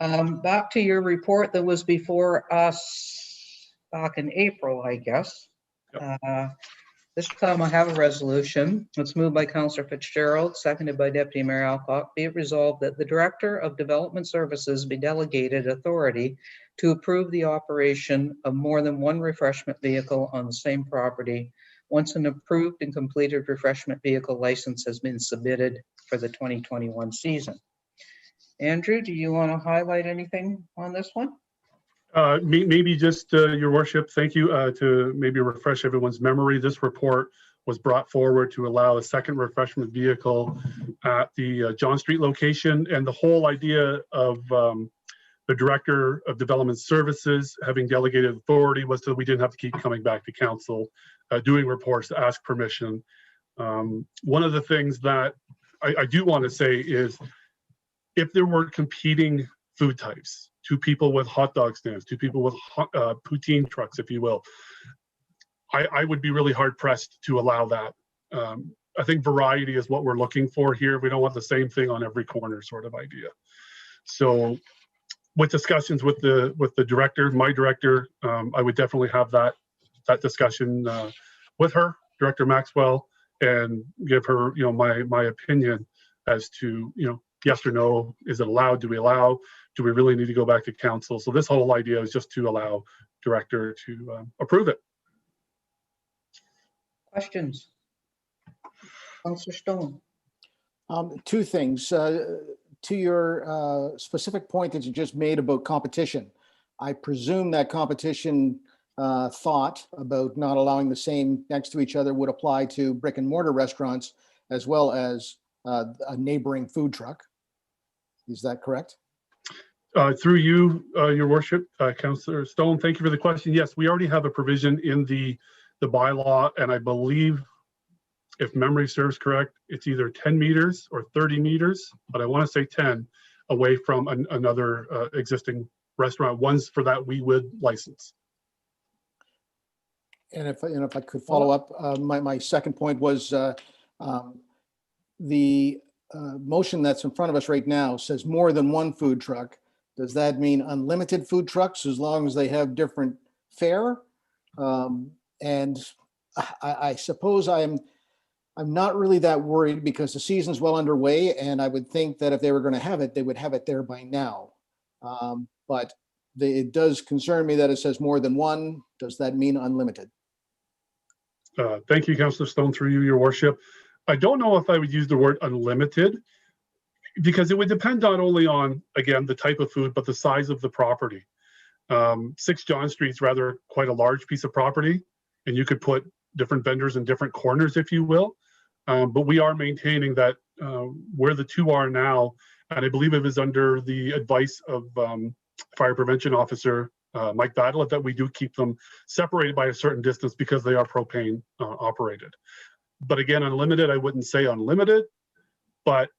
Back to your report that was before us back in April, I guess.
Yep.
This time I have a resolution. It's moved by Councillor Fitzgerald, seconded by Deputy Mayor Alcock. Be it resolved that the Director of Development Services be delegated authority to approve the operation of more than 1 refreshment vehicle on the same property once an approved and completed refreshment vehicle license has been submitted for the 2021 season. Andrew, do you want to highlight anything on this one?
Maybe just your worship, thank you, to maybe refresh everyone's memory. This report was brought forward to allow a second refreshment vehicle at the John Street location, and the whole idea of the Director of Development Services having delegated authority was so we didn't have to keep coming back to council, doing reports to ask permission. One of the things that I do want to say is, if there were competing food types, 2 people with hot dog stands, 2 people with poutine trucks, if you will, I would be really hard pressed to allow that. I think variety is what we're looking for here. We don't want the same thing on every corner sort of idea. So with discussions with the director, my director, I would definitely have that discussion with her, Director Maxwell, and give her, my opinion as to, yes or no, is it allowed? Do we allow? Do we really need to go back to council? So this whole idea is just to allow director to approve it.
Questions? Councillor Stone.
2 things. To your specific point that you just made about competition, I presume that competition thought about not allowing the same next to each other would apply to brick and mortar restaurants as well as a neighboring food truck. Is that correct?
Through you, your worship, Councillor Stone, thank you for the question. Yes, we already have a provision in the bylaw, and I believe, if memory serves correct, it's either 10 meters or 30 meters, but I want to say 10 away from another existing restaurant. One's for that we would license.
And if I could follow up, my second point was the motion that's in front of us right now says more than 1 food truck. Does that mean unlimited food trucks as long as they have different fare? And I suppose I'm not really that worried because the season's well underway, and I would think that if they were going to have it, they would have it there by now. But it does concern me that it says more than 1. Does that mean unlimited?
Thank you, Councillor Stone, through you, your worship. I don't know if I would use the word unlimited, because it would depend not only on, again, the type of food, but the size of the property. 6 John Street's rather quite a large piece of property, and you could put different vendors in different corners, if you will. But we are maintaining that where the two are now, and I believe it was under the advice of Fire Prevention Officer Mike Battle, that we do keep them separated by a certain distance because they are propane operated. But again, unlimited, I wouldn't say unlimited, but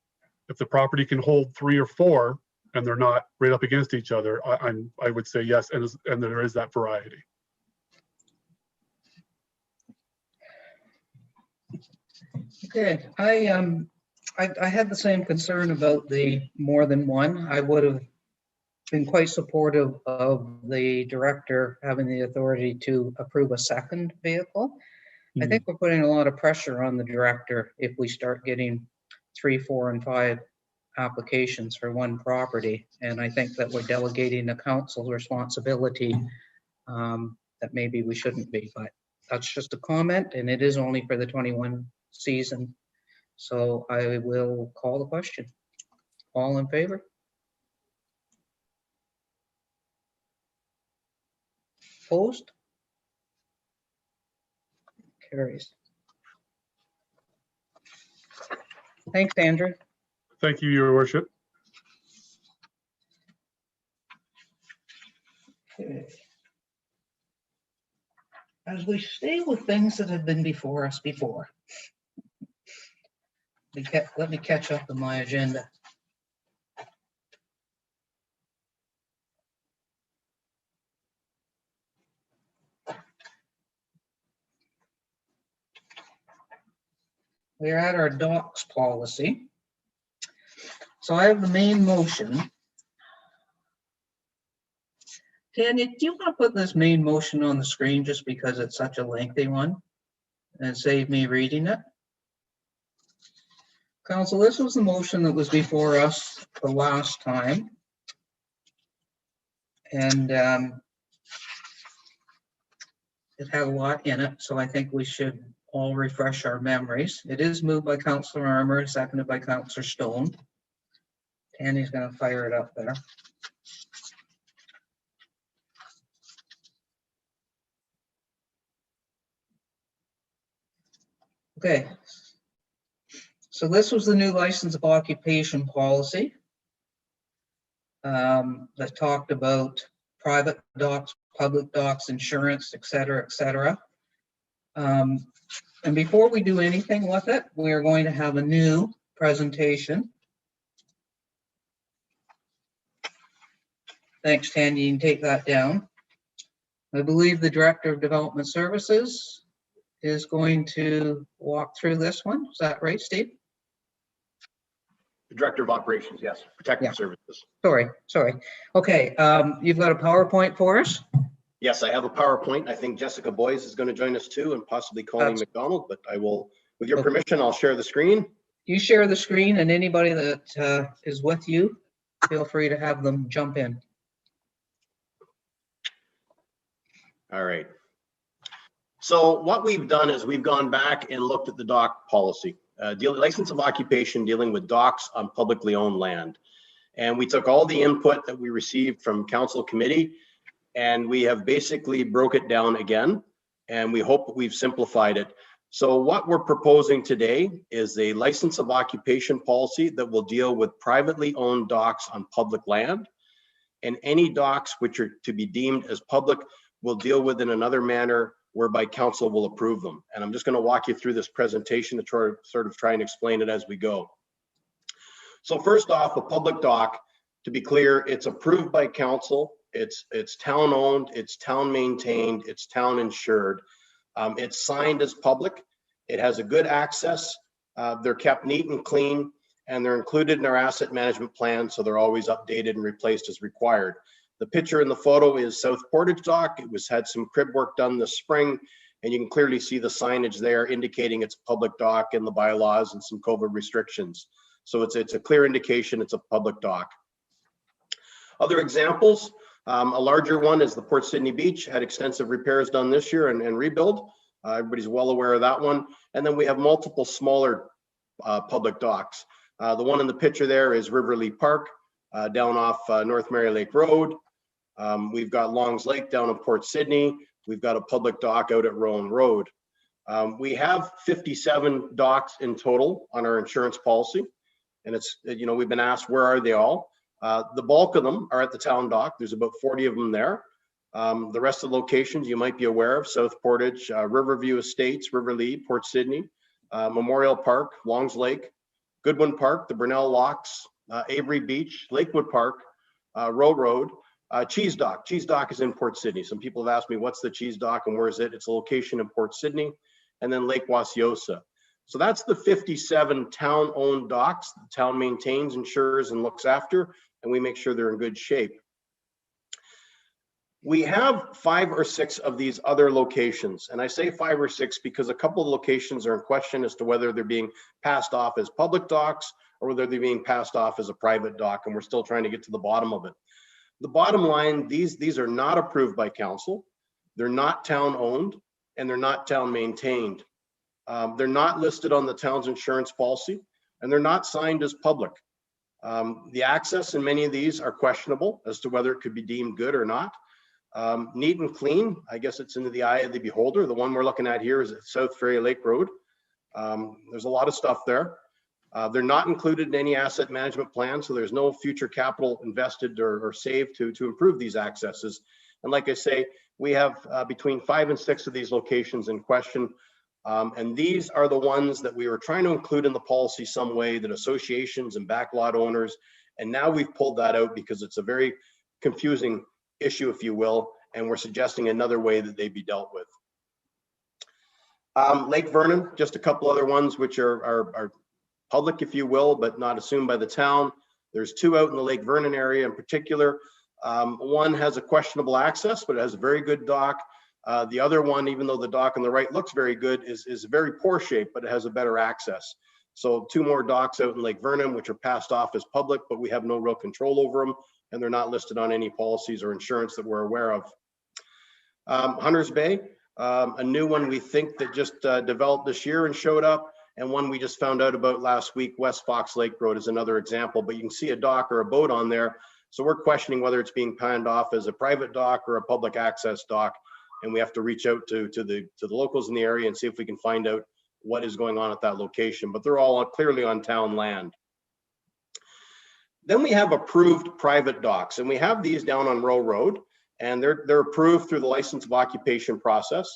if the property can hold 3 or 4 and they're not right up against each other, I would say yes, and there is that variety.
Okay, I had the same concern about the more than one. I would have been quite supportive of the director having the authority to approve a second vehicle. I think we're putting a lot of pressure on the director if we start getting 3, 4, and 5 applications for one property. And I think that we're delegating the council's responsibility that maybe we shouldn't be, but that's just a comment, and it is only for the 21 season. So I will call the question. All in favor? Opposed? Carries. Thanks, Andrew.
Thank you, Your Worship.
Okay. As we stay with things that have been before us before, let me catch up on my agenda. We're at our docks policy. So I have the main motion. Tanya, do you want to put this main motion on the screen just because it's such a lengthy one and save me reading it? Council, this was the motion that was before us the last time. And it had a lot in it, so I think we should all refresh our memories. It is moved by Councillor Armour, seconded by Councillor Stone. Tanya's going to fire it up there. Okay. So this was the new license of occupation policy that talked about private docks, public docks, insurance, et cetera, et cetera. And before we do anything with it, we are going to have a new presentation. Thanks, Tanya. You can take that down. I believe the Director of Development Services is going to walk through this one. Is that right, Steve?
The Director of Operations, yes, Protective Services.
Sorry. Okay, you've got a PowerPoint for us?
Yes, I have a PowerPoint. I think Jessica Boyes is going to join us too, and possibly Colleen McDonald, but I will, with your permission, I'll share the screen.
You share the screen, and anybody that is with you, feel free to have them jump in.
All right. So what we've done is we've gone back and looked at the dock policy, license of occupation dealing with docks on publicly owned land. And we took all the input that we received from council committee, and we have basically broke it down again, and we hope we've simplified it. So what we're proposing today is a license of occupation policy that will deal with privately owned docks on public land, and any docks which are to be deemed as public will deal with in another manner whereby council will approve them. And I'm just going to walk you through this presentation to sort of try and explain it as we go. So first off, a public dock, to be clear, it's approved by council. It's town owned, it's town maintained, it's town insured. It's signed as public. It has a good access. They're kept neat and clean, and they're included in our asset management plan, so they're always updated and replaced as required. The picture in the photo is South Portage Dock. It had some crib work done this spring, and you can clearly see the signage there indicating it's a public dock and the bylaws and some COVID restrictions. So it's a clear indication it's a public dock. Other examples, a larger one is the Port Sydney Beach, had extensive repairs done this year and rebuild. Everybody's well aware of that one. And then we have multiple smaller public docks. The one in the picture there is Riverlea Park, down off North Mary Lake Road. We've got Longs Lake down in Port Sydney. We've got a public dock out at Rowan Road. We have 57 docks in total on our insurance policy. And it's, you know, we've been asked, where are they all? The bulk of them are at the town dock. There's about 40 of them there. The rest of the locations you might be aware of: South Portage, Riverview Estates, Riverlee, Port Sydney, Memorial Park, Longs Lake, Goodwin Park, the Brunel Locks, Avery Beach, Lakewood Park, Row Road, Cheese Dock. Cheese Dock is in Port Sydney. Some people have asked me, what's the Cheese Dock and where is it? It's a location in Port Sydney, and then Lake Wasiosa. So that's the 57 town-owned docks the town maintains, insures, and looks after, and we make sure they're in good shape. We have 5 or 6 of these other locations, and I say 5 or 6 because a couple of locations are in question as to whether they're being passed off as public docks or whether they're being passed off as a private dock, and we're still trying to get to the bottom of it. The bottom line, these are not approved by council, they're not town-owned, and they're not town-maintained. They're not listed on the town's insurance policy, and they're not signed as public. The access in many of these are questionable as to whether it could be deemed good or not. Neat and clean, I guess it's into the eye of the beholder. The one we're looking at here is at South Ferry Lake Road. There's a lot of stuff there. They're not included in any asset management plan, so there's no future capital invested or saved to improve these accesses. And like I say, we have between 5 and 6 of these locations in question. And these are the ones that we were trying to include in the policy some way, that associations and backlot owners, and now we've pulled that out because it's a very confusing issue, if you will, and we're suggesting another way that they be dealt with. Lake Vernon, just a couple other ones which are public, if you will, but not assumed by the town. There's 2 out in the Lake Vernon area in particular. One has a questionable access, but it has a very good dock. The other one, even though the dock on the right looks very good, is very poor shape, but it has a better access. So 2 more docks out in Lake Vernon, which are passed off as public, but we have no real control over them, and they're not listed on any policies or insurance that we're aware of. Hunters Bay, a new one we think that just developed this year and showed up, and one we just found out about last week. West Fox Lake Road is another example, but you can see a dock or a boat on there. So we're questioning whether it's being panned off as a private dock or a public access dock. And we have to reach out to the locals in the area and see if we can find out what is going on at that location. But they're all clearly on town land. Then we have approved private docks, and we have these down on Row Road, and they're approved through the license of occupation process.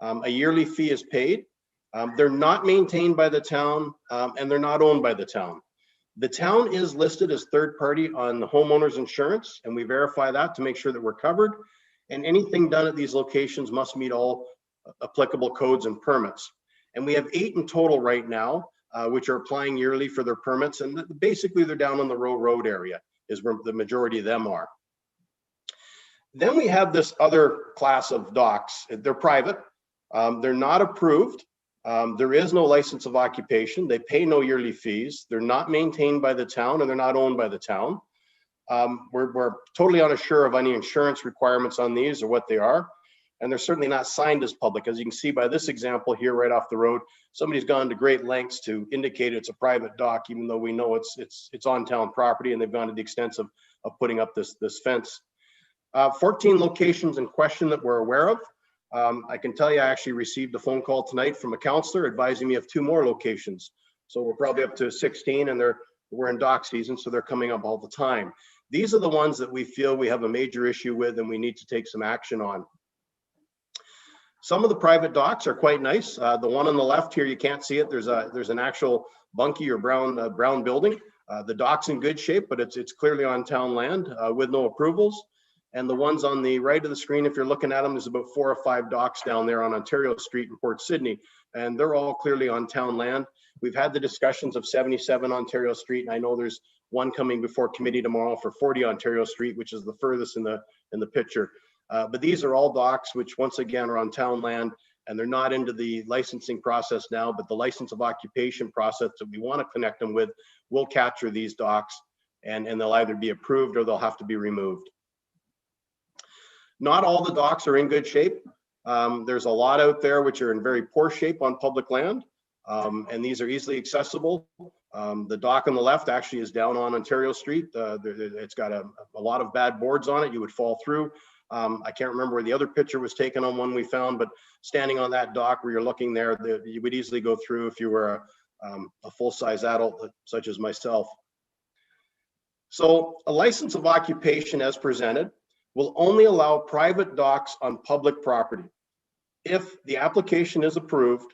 A yearly fee is paid. They're not maintained by the town, and they're not owned by the town. The town is listed as third party on the homeowner's insurance, and we verify that to make sure that we're covered. And anything done at these locations must meet all applicable codes and permits. And we have 8 in total right now, which are applying yearly for their permits. And basically they're down on the Row Road area is where the majority of them are. Then we have this other class of docks. They're private. They're not approved. There is no license of occupation. They pay no yearly fees. They're not maintained by the town, and they're not owned by the town. We're totally unsure of any insurance requirements on these or what they are. And they're certainly not signed as public. As you can see by this example here right off the road, somebody's gone to great lengths to indicate it's a private dock, even though we know it's on town property, and they've gone to the extent of putting up this fence. 14 locations in question that we're aware of. I can tell you I actually received a phone call tonight from a counselor advising me of 2 more locations. So we're probably up to 16, and we're in dock season, so they're coming up all the time. These are the ones that we feel we have a major issue with and we need to take some action on. Some of the private docks are quite nice. The one on the left here, you can't see it. There's an actual bunkie or brown building. The dock's in good shape, but it's clearly on town land with no approvals. And the ones on the right of the screen, if you're looking at them, there's about 4 or 5 docks down there on Ontario Street in Port Sydney, and they're all clearly on town land. We've had the discussions of 77 Ontario Street, and I know there's one coming before committee tomorrow for 40 Ontario Street, which is the furthest in the picture. But these are all docks which once again are on town land, and they're not into the licensing process now, but the license of occupation process that we want to connect them with will capture these docks, and they'll either be approved or they'll have to be removed. Not all the docks are in good shape. There's a lot out there which are in very poor shape on public land, and these are easily accessible. The dock on the left actually is down on Ontario Street. It's got a lot of bad boards on it. You would fall through. I can't remember where the other picture was taken on one we found, but standing on that dock where you're looking there, you would easily go through if you were a full-size adult such as myself. So a license of occupation as presented will only allow private docks on public property. If the application is approved,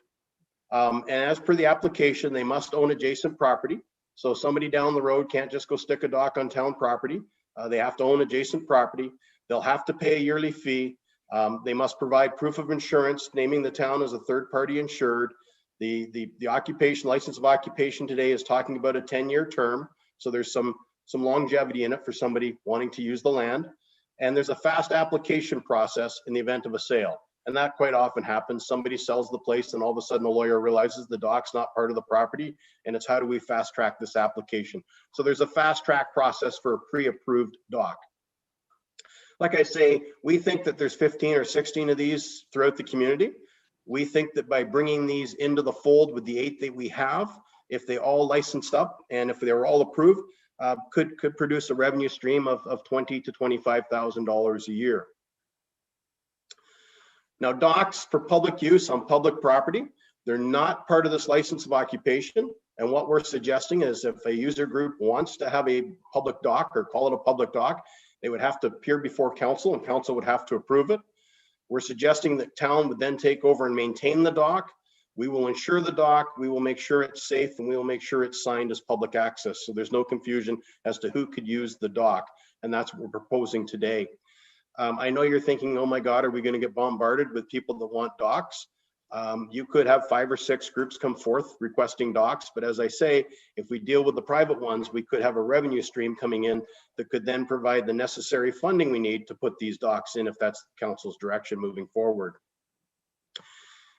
and as per the application, they must own adjacent property. So somebody down the road can't just go stick a dock on town property. They have to own adjacent property. They'll have to pay a yearly fee. They must provide proof of insurance, naming the town as a third-party insured. The occupation, license of occupation today is talking about a 10-year term. So there's some longevity in it for somebody wanting to use the land. And there's a fast application process in the event of a sale. And that quite often happens. Somebody sells the place and all of a sudden the lawyer realizes the dock's not part of the property, and it's how do we fast track this application? So there's a fast track process for a pre-approved dock. Like I say, we think that there's 15 or 16 of these throughout the community. We think that by bringing these into the fold with the 8 that we have, if they all licensed up and if they were all approved, could produce a revenue stream of $20,000 to $25,000 a year. Now, docks for public use on public property, they're not part of this license of occupation. And what we're suggesting is if a user group wants to have a public dock or call it a public dock, they would have to appear before council and council would have to approve it. We're suggesting that town would then take over and maintain the dock. We will insure the dock, we will make sure it's safe, and we will make sure it's signed as public access. So there's no confusion as to who could use the dock. And that's what we're proposing today. I know you're thinking, oh my God, are we going to get bombarded with people that want docks? You could have 5 or 6 groups come forth requesting docks. But as I say, if we deal with the private ones, we could have a revenue stream coming in that could then provide the necessary funding we need to put these docks in if that's council's direction moving forward.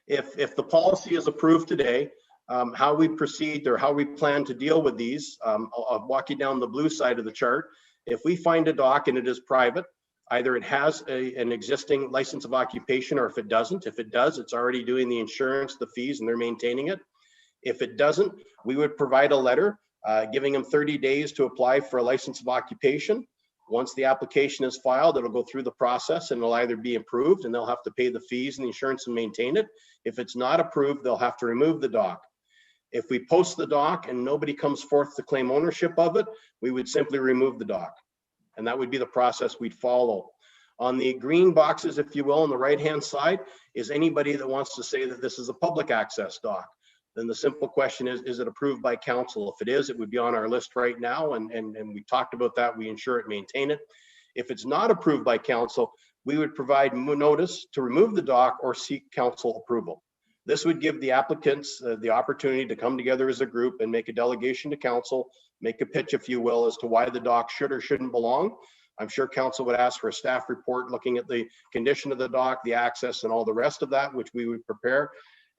If the policy is approved today, how we proceed or how we plan to deal with these, I'll walk you down the blue side of the chart. If we find a dock and it is private, either it has an existing license of occupation, or if it doesn't, if it does, it's already doing the insurance, the fees, and they're maintaining it. If it doesn't, we would provide a letter giving them 30 days to apply for a license of occupation. Once the application is filed, it'll go through the process and it'll either be approved and they'll have to pay the fees and the insurance and maintain it. If it's not approved, they'll have to remove the dock. If we post the dock and nobody comes forth to claim ownership of it, we would simply remove the dock. And that would be the process we'd follow. On the green boxes, if you will, on the right-hand side, is anybody that wants to say that this is a public access dock. Then the simple question is it approved by council? If it is, it would be on our list right now. And we talked about that. We insure it, maintain it. If it's not approved by council, we would provide notice to remove the dock or seek council approval. This would give the applicants the opportunity to come together as a group and make a delegation to council, make a pitch, if you will, as to why the dock should or shouldn't belong. I'm sure council would ask for a staff report looking at the condition of the dock, the access, and all the rest of that, which we would prepare.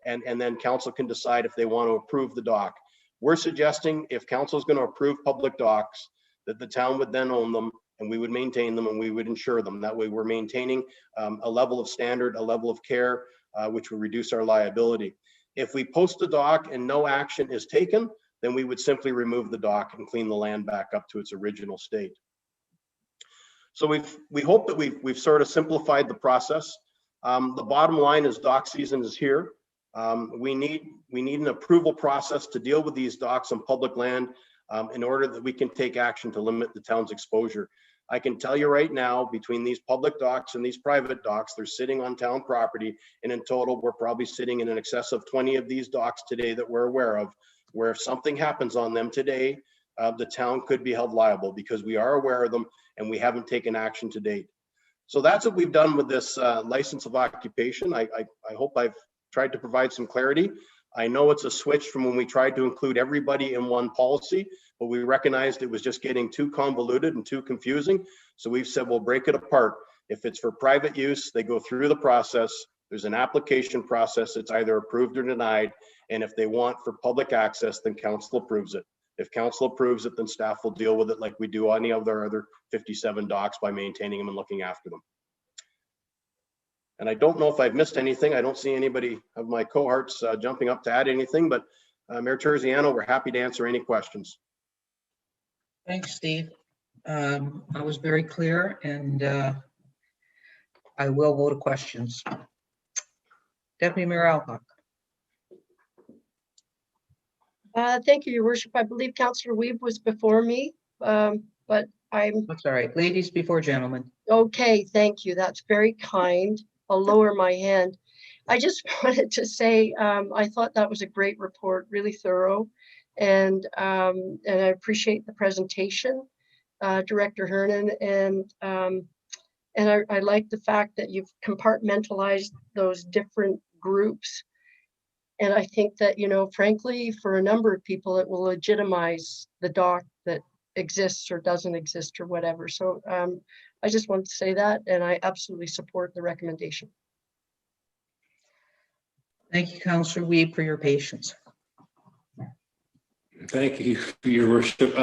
And then council can decide if they want to approve the dock. We're suggesting if council is going to approve public docks, that the town would then own them and we would maintain them and we would insure them. That way we're maintaining a level of standard, a level of care, which will reduce our liability. If we post the dock and no action is taken, then we would simply remove the dock and clean the land back up to its original state. So we hope that we've sort of simplified the process. The bottom line is dock season is here. We need an approval process to deal with these docks on public land in order that we can take action to limit the town's exposure. I can tell you right now, between these public docks and these private docks, they're sitting on town property, and in total, we're probably sitting in an excess of 20 of these docks today that we're aware of, where if something happens on them today, the town could be held liable because we are aware of them and we haven't taken action to date. So that's what we've done with this license of occupation. I hope I've tried to provide some clarity. I know it's a switch from when we tried to include everybody in one policy, but we recognized it was just getting too convoluted and too confusing. So we've said, we'll break it apart. If it's for private use, they go through the process. There's an application process. It's either approved or denied. And if they want for public access, then council approves it. If council approves it, then staff will deal with it like we do any of their other 57 docks by maintaining them and looking after them. And I don't know if I've missed anything. I don't see anybody of my cohorts jumping up to add anything, but Mayor Terziano, we're happy to answer any questions.
Thanks, Steve. I was very clear, and I will go to questions. Deputy Mayor Alcock.
Thank you, Your Worship. I believe Councillor Weeb was before me, but I'm
That's all right. Ladies before gentlemen.
okay. Thank you. That's very kind. I'll lower my hand. I just wanted to say I thought that was a great report, really thorough, and I appreciate the presentation, Director Hernan, and I like the fact that you've compartmentalized those different groups. And I think that, you know, frankly, for a number of people, it will legitimize the dock that exists or doesn't exist or whatever. So I just wanted to say that, and I absolutely support the recommendation.
Thank you, Councillor Weeb, for your patience.
Thank you, Your Worship.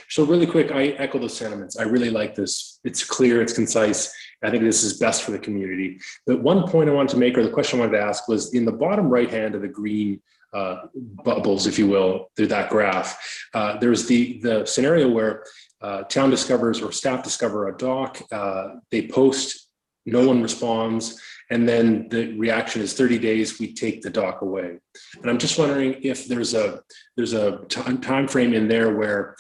So really quick, I echo those sentiments. I really like this. It's clear, it's concise. I think this is best for the community. The one point I wanted to make, or the question I wanted to ask, was in the bottom right hand of the green bubbles, if you will, through that graph, there's the scenario where town discovers or staff discover a dock, they post, no one responds, and then the reaction is 30 days, we take the dock away. And I'm just wondering if there's a time frame in there where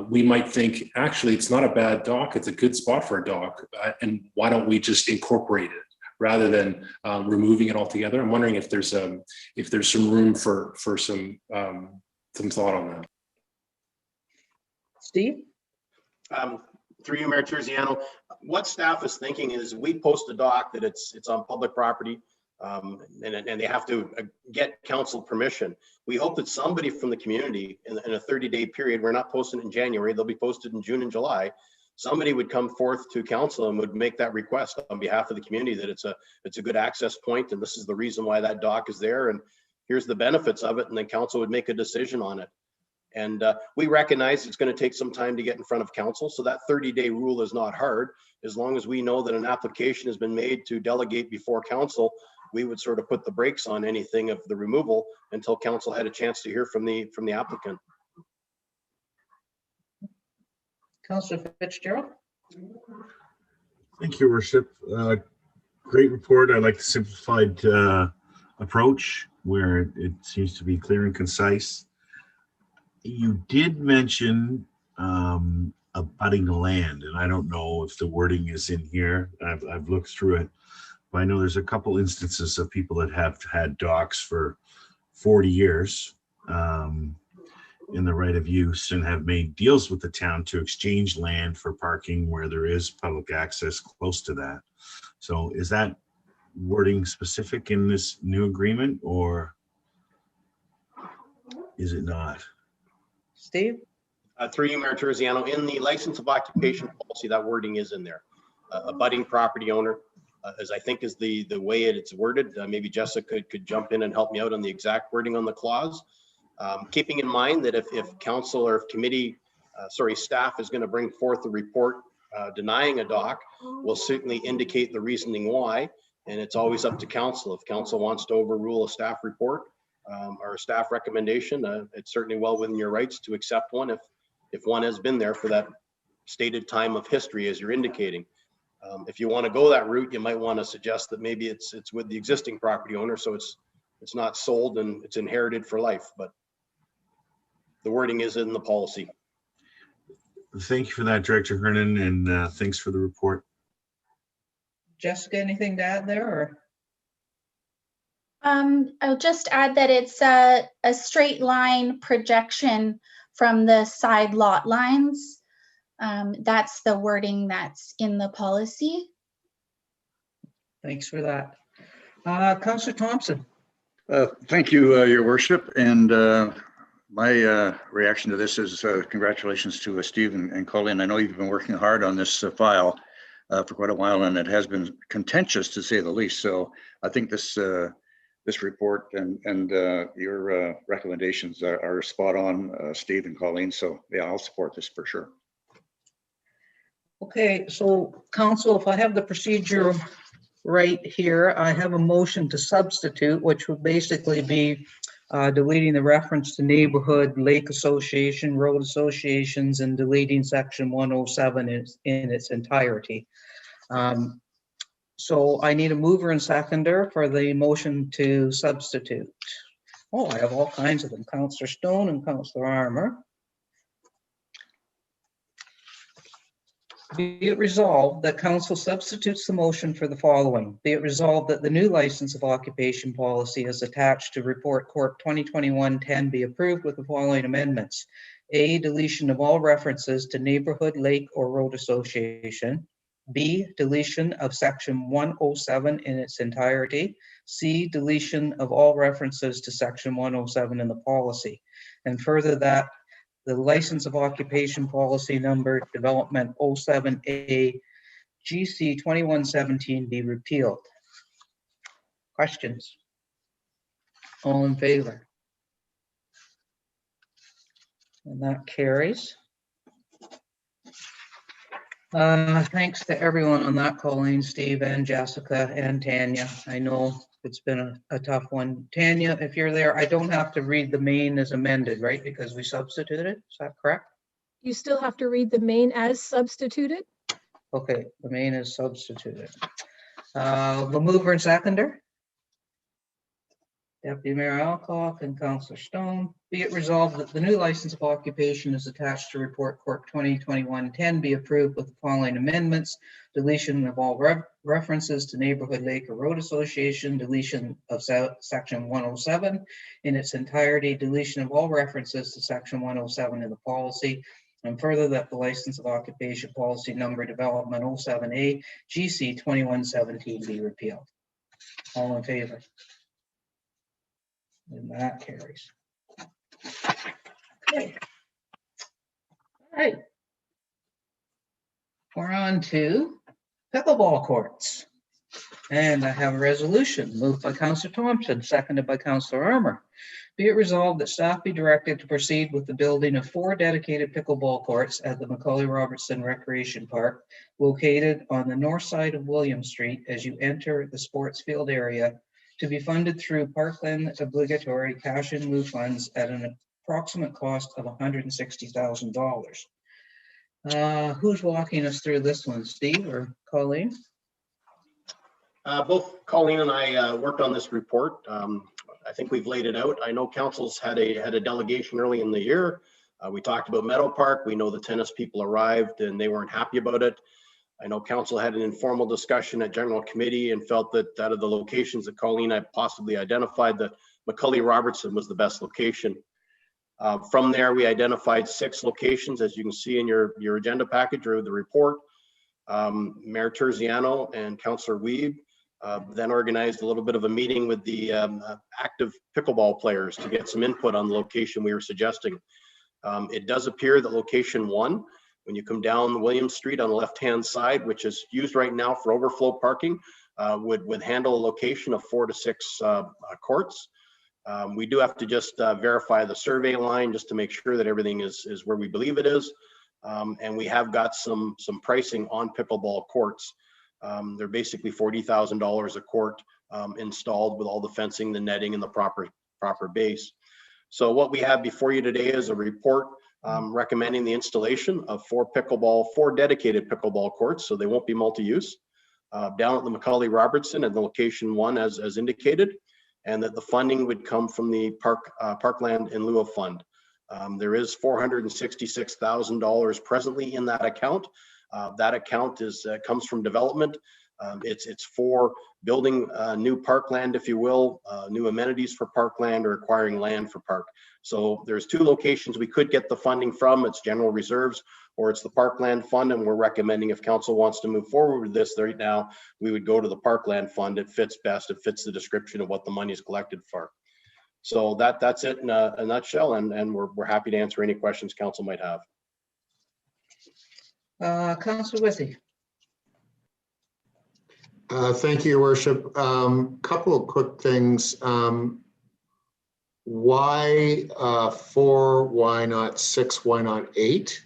we might think, actually, it's not a bad dock, it's a good spot for a dock, and why don't we just incorporate it rather than removing it altogether? I'm wondering if there's some room for some thought on that.
Steve?
Through you, Mayor Terziano, what staff is thinking is we post a dock that it's on public property, and they have to get council permission. We hope that somebody from the community in a 30-day period, we're not posting in January, they'll be posted in June and July. Somebody would come forth to council and would make that request on behalf of the community that it's a good access point, and this is the reason why that dock is there, and here's the benefits of it, and then council would make a decision on it. And we recognize it's going to take some time to get in front of council. So that 30-day rule is not hard. As long as we know that an application has been made to delegate before council, we would sort of put the brakes on anything of the removal until council had a chance to hear from the applicant.
Councillor Fitzgerald?
Thank you, Your Worship. Great report. I like the simplified approach where it seems to be clear and concise. You did mention abutting land, and I don't know if the wording is in here. I've looked through it, but I know there's a couple instances of people that have had docks for 40 years in the right of use and have made deals with the town to exchange land for parking where there is public access close to that. So is that wording specific in this new agreement, or is it not?
Steve?
Through you, Mayor Terziano, in the license of occupation policy, that wording is in there. Abutting property owner, as I think is the way it's worded. Maybe Jessica could jump in and help me out on the exact wording on the clause. Keeping in mind that if council or if committee, staff is going to bring forth a report denying a dock, we'll certainly indicate the reasoning why, and it's always up to council. If council wants to overrule a staff report, or a staff recommendation, it's certainly well within your rights to accept one if one has been there for that stated time of history as you're indicating. If you want to go that route, you might want to suggest that maybe it's with the existing property owner, so it's not sold and it's inherited for life, but the wording is in the policy.
Thank you for that, Director Hernan, and thanks for the report.
Jessica, anything to add there? Or?
I'll just add that it's a straight line projection from the side lot lines. That's the wording that's in the policy.
Thanks for that. Councillor Thompson.
Thank you, Your Worship. And my reaction to this is congratulations to Steve and Colleen. I know you've been working hard on this file for quite a while, and it has been contentious to say the least. So I think this report and your recommendations are spot on, Steve and Colleen. So yeah, I'll support this for sure.
Okay, so council, if I have the procedure right here, I have a motion to substitute, which would basically be deleting the reference to neighborhood, lake association, road associations, and deleting section 107 in its entirety. So I need a mover and seconder for the motion to substitute. Oh, I have all kinds of them. Councillor Stone and Councillor Armour. Be it resolved that council substitutes the motion for the following. Be it resolved that the new license of occupation policy as attached to Report Corp 2021-10 be approved with the following amendments. A, deletion of all references to neighborhood, lake, or road association. B, deletion of section 107 in its entirety. C, deletion of all references to section 107 in the policy. And further that the license of occupation policy number development 07A GC 2117 be repealed. Questions? All in favor? And that carries. Thanks to everyone on that, Colleen, Steve, and Jessica, and Tanya. I know it's been a tough one. Tanya, if you're there, I don't have to read the main as amended, right? Because we substituted, is that correct?
You still have to read the main as substituted?
Okay, the main is substituted. The mover and seconder? Deputy Mayor Alcock and Councillor Stone. Be it resolved that the new license of occupation is attached to Report Corp 2021-10 be approved with the following amendments. Deletion of all references to neighborhood, lake, or road association. Deletion of section 107 in its entirety. Deletion of all references to section 107 in the policy. And further that the license of occupation policy number development 07A GC 2117 be repealed. All in favor? And that carries. Okay. All right. We're on to pickleball courts. And I have a resolution moved by Councillor Thompson, seconded by Councillor Armour. Be it resolved that staff be directed to proceed with the building of 4 dedicated pickleball courts at the Macaulay Robertson Recreation Park, located on the north side of William Street as you enter the sports field area, to be funded through Parkland obligatory cash in lieu funds at an approximate cost of $160,000. Who's walking us through this one, Steve or Colleen?
Both Colleen and I worked on this report. I think we've laid it out. I know council's had a delegation early in the year. We talked about Meadow Park. We know the tennis people arrived and they weren't happy about it. I know council had an informal discussion at general committee and felt that out of the locations that Colleen had possibly identified, that Macaulay Robertson was the best location. From there, we identified 6 locations, as you can see in your agenda package or the report. Mayor Terziano and Councillor Wiebe then organized a little bit of a meeting with the active pickleball players to get some input on the location we were suggesting. It does appear that location 1, when you come down William Street on the left-hand side, which is used right now for overflow parking, would handle a location of 4 to 6 courts. We do have to just verify the survey line just to make sure that everything is where we believe it is. And we have got some pricing on pickleball courts. They're basically $40,000 a court installed with all the fencing, the netting, and the proper base. So what we have before you today is a report recommending the installation of 4 dedicated pickleball courts, so they won't be multi-use, down at the Macaulay Robertson at the location 1 as indicated, and that the funding would come from the Parkland in lieu of fund. There is $466,000 presently in that account. That account comes from development. It's for building new parkland, if you will, new amenities for parkland or acquiring land for park. So there's 2 locations we could get the funding from. It's general reserves or it's the parkland fund, and we're recommending if council wants to move forward with this right now, we would go to the parkland fund. It fits best. It fits the description of what the money is collected for. So that's it in a nutshell, and we're happy to answer any questions council might have.
Councillor Withey.
Thank you, Your Worship. Couple of quick things. Why 4? Why not 6? Why not 8?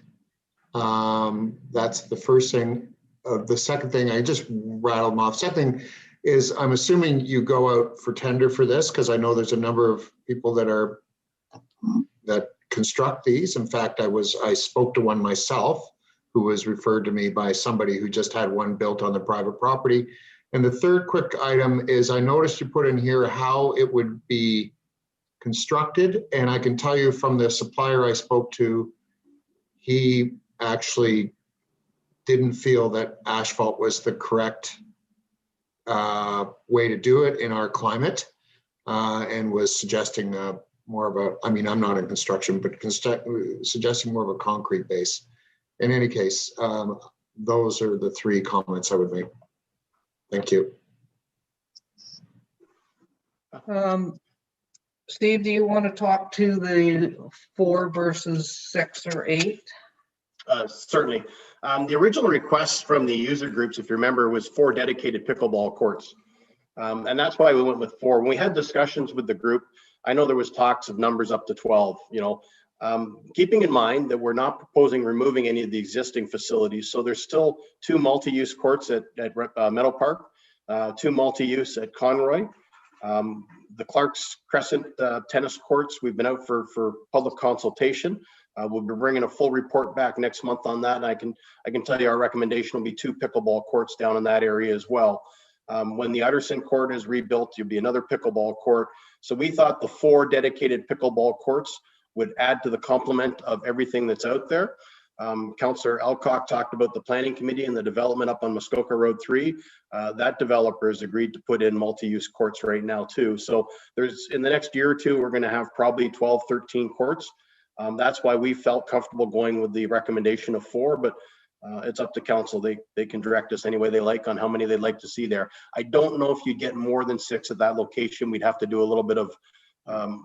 That's the first thing. The second thing, I just rattled them off. Second thing is I'm assuming you go out for tender for this, because I know there's a number of people that construct these. In fact, I spoke to one myself who was referred to me by somebody who just had one built on the private property. And the third quick item is I noticed you put in here how it would be constructed. And I can tell you from the supplier I spoke to, he actually didn't feel that asphalt was the correct way to do it in our climate, and was suggesting more of a, I mean, I'm not in construction, but suggesting more of a concrete base. In any case, those are the three comments I would make. Thank you.
Steve, do you want to talk to the 4 versus 6 or 8?
Certainly. The original request from the user groups, if you remember, was 4 dedicated pickleball courts. And that's why we went with 4. When we had discussions with the group, I know there was talks of numbers up to 12, keeping in mind that we're not proposing removing any of the existing facilities. So there's still 2 multi-use courts at Meadow Park, 2 multi-use at Conroy. The Clark's Crescent tennis courts, we've been out for public consultation. We'll be bringing a full report back next month on that. And I can tell you our recommendation will be 2 pickleball courts down in that area as well. When the Utterson court is rebuilt, there'll be another pickleball court. So we thought the 4 dedicated pickleball courts would add to the complement of everything that's out there. Councillor Elcock talked about the planning committee and the development up on Muskoka Road 3. That developer has agreed to put in multi-use courts right now too. So there's, in the next year or two, we're going to have probably 12, 13 courts. That's why we felt comfortable going with the recommendation of 4, but it's up to council. They can direct us any way they like on how many they'd like to see there. I don't know if you get more than 6 at that location. We'd have to do a little bit of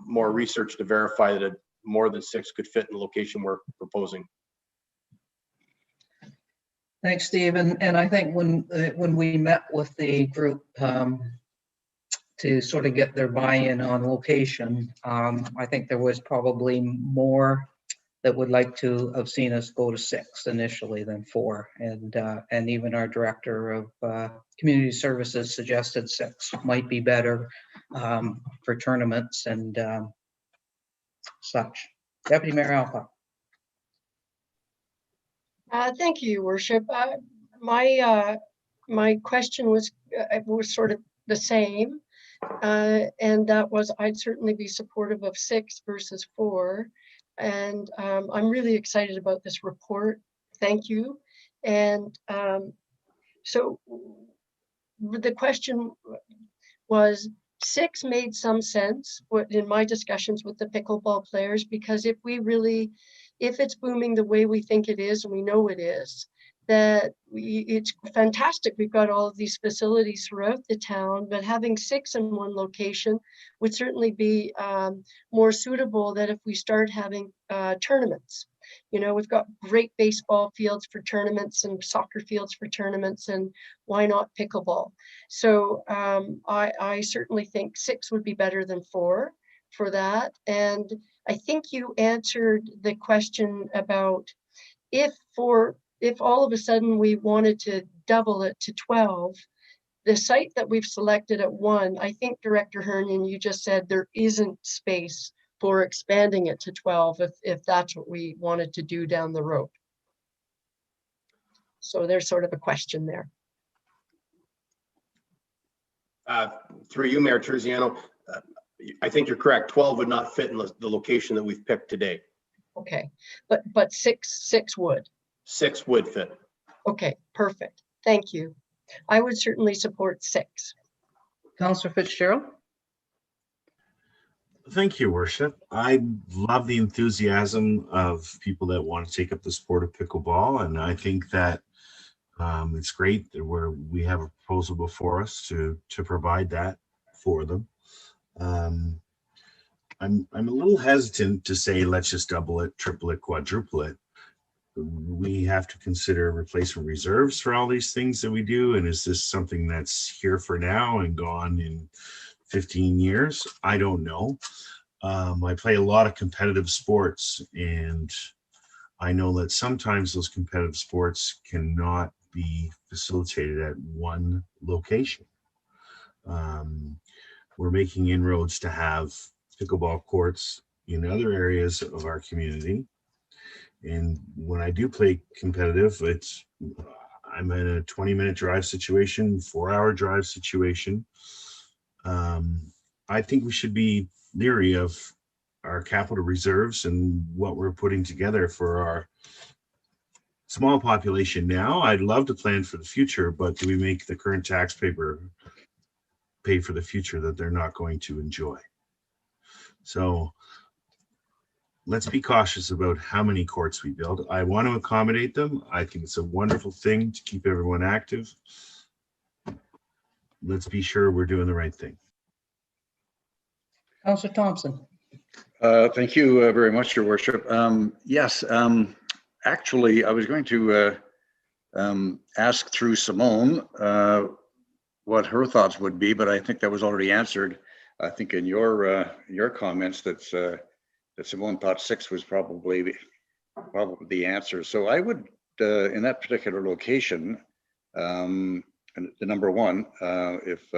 more research to verify that more than 6 could fit in the location we're proposing.
Thanks, Steve. And I think when we met with the group to sort of get their buy-in on location, I think there was probably more that would like to have seen us go to 6 initially than 4. And even our director of community services suggested 6 might be better for tournaments and such. Deputy Mayor Alcock.
Thank you, Your Worship. My question was sort of the same, and that was I'd certainly be supportive of 6 versus 4. And I'm really excited about this report. Thank you. And so the question was, 6 made some sense in my discussions with the pickleball players, because if it's booming the way we think it is, and we know it is, that it's fantastic. We've got all of these facilities throughout the town, but having 6 in one location would certainly be more suitable than if we start having tournaments. We've got great baseball fields for tournaments and soccer fields for tournaments, and why not pickleball? So I certainly think 6 would be better than 4 for that. And I think you answered the question about if all of a sudden we wanted to double it to 12, the site that we've selected at 1, I think Director Hernan, you just said there isn't space for expanding it to 12 if that's what we wanted to do down the road. So there's sort of a question there.
Through you, Mayor Terziano, I think you're correct. 12 would not fit in the location that we've picked today.
Okay, but 6 would.
6 would fit.
Okay, perfect. Thank you. I would certainly support 6.
Councillor Fitzgerald.
Thank you, Worship. I love the enthusiasm of people that want to take up the sport of pickleball, and I think that it's great that we have a proposal before us to provide that for them. I'm a little hesitant to say let's just double it, triple it, quadruple it. We have to consider replacement reserves for all these things that we do, and is this something that's here for now and gone in 15 years? I don't know. I play a lot of competitive sports, and I know that sometimes those competitive sports cannot be facilitated at one location. We're making inroads to have pickleball courts in other areas of our community. And when I do play competitive, I'm in a 20-minute drive situation, 4-hour drive situation. I think we should be leery of our capital reserves and what we're putting together for our small population now. I'd love to plan for the future, but do we make the current taxpayer pay for the future that they're not going to enjoy? So let's be cautious about how many courts we build. I want to accommodate them. I think it's a wonderful thing to keep everyone active. Let's be sure we're doing the right thing.
Councillor Thompson.
Thank you very much, Your Worship. Yes, actually, I was going to ask through Simone what her thoughts would be, but I think that was already answered. I think in your comments that Simone thought 6 was probably the answer. So I would, in that particular location, the number 1, if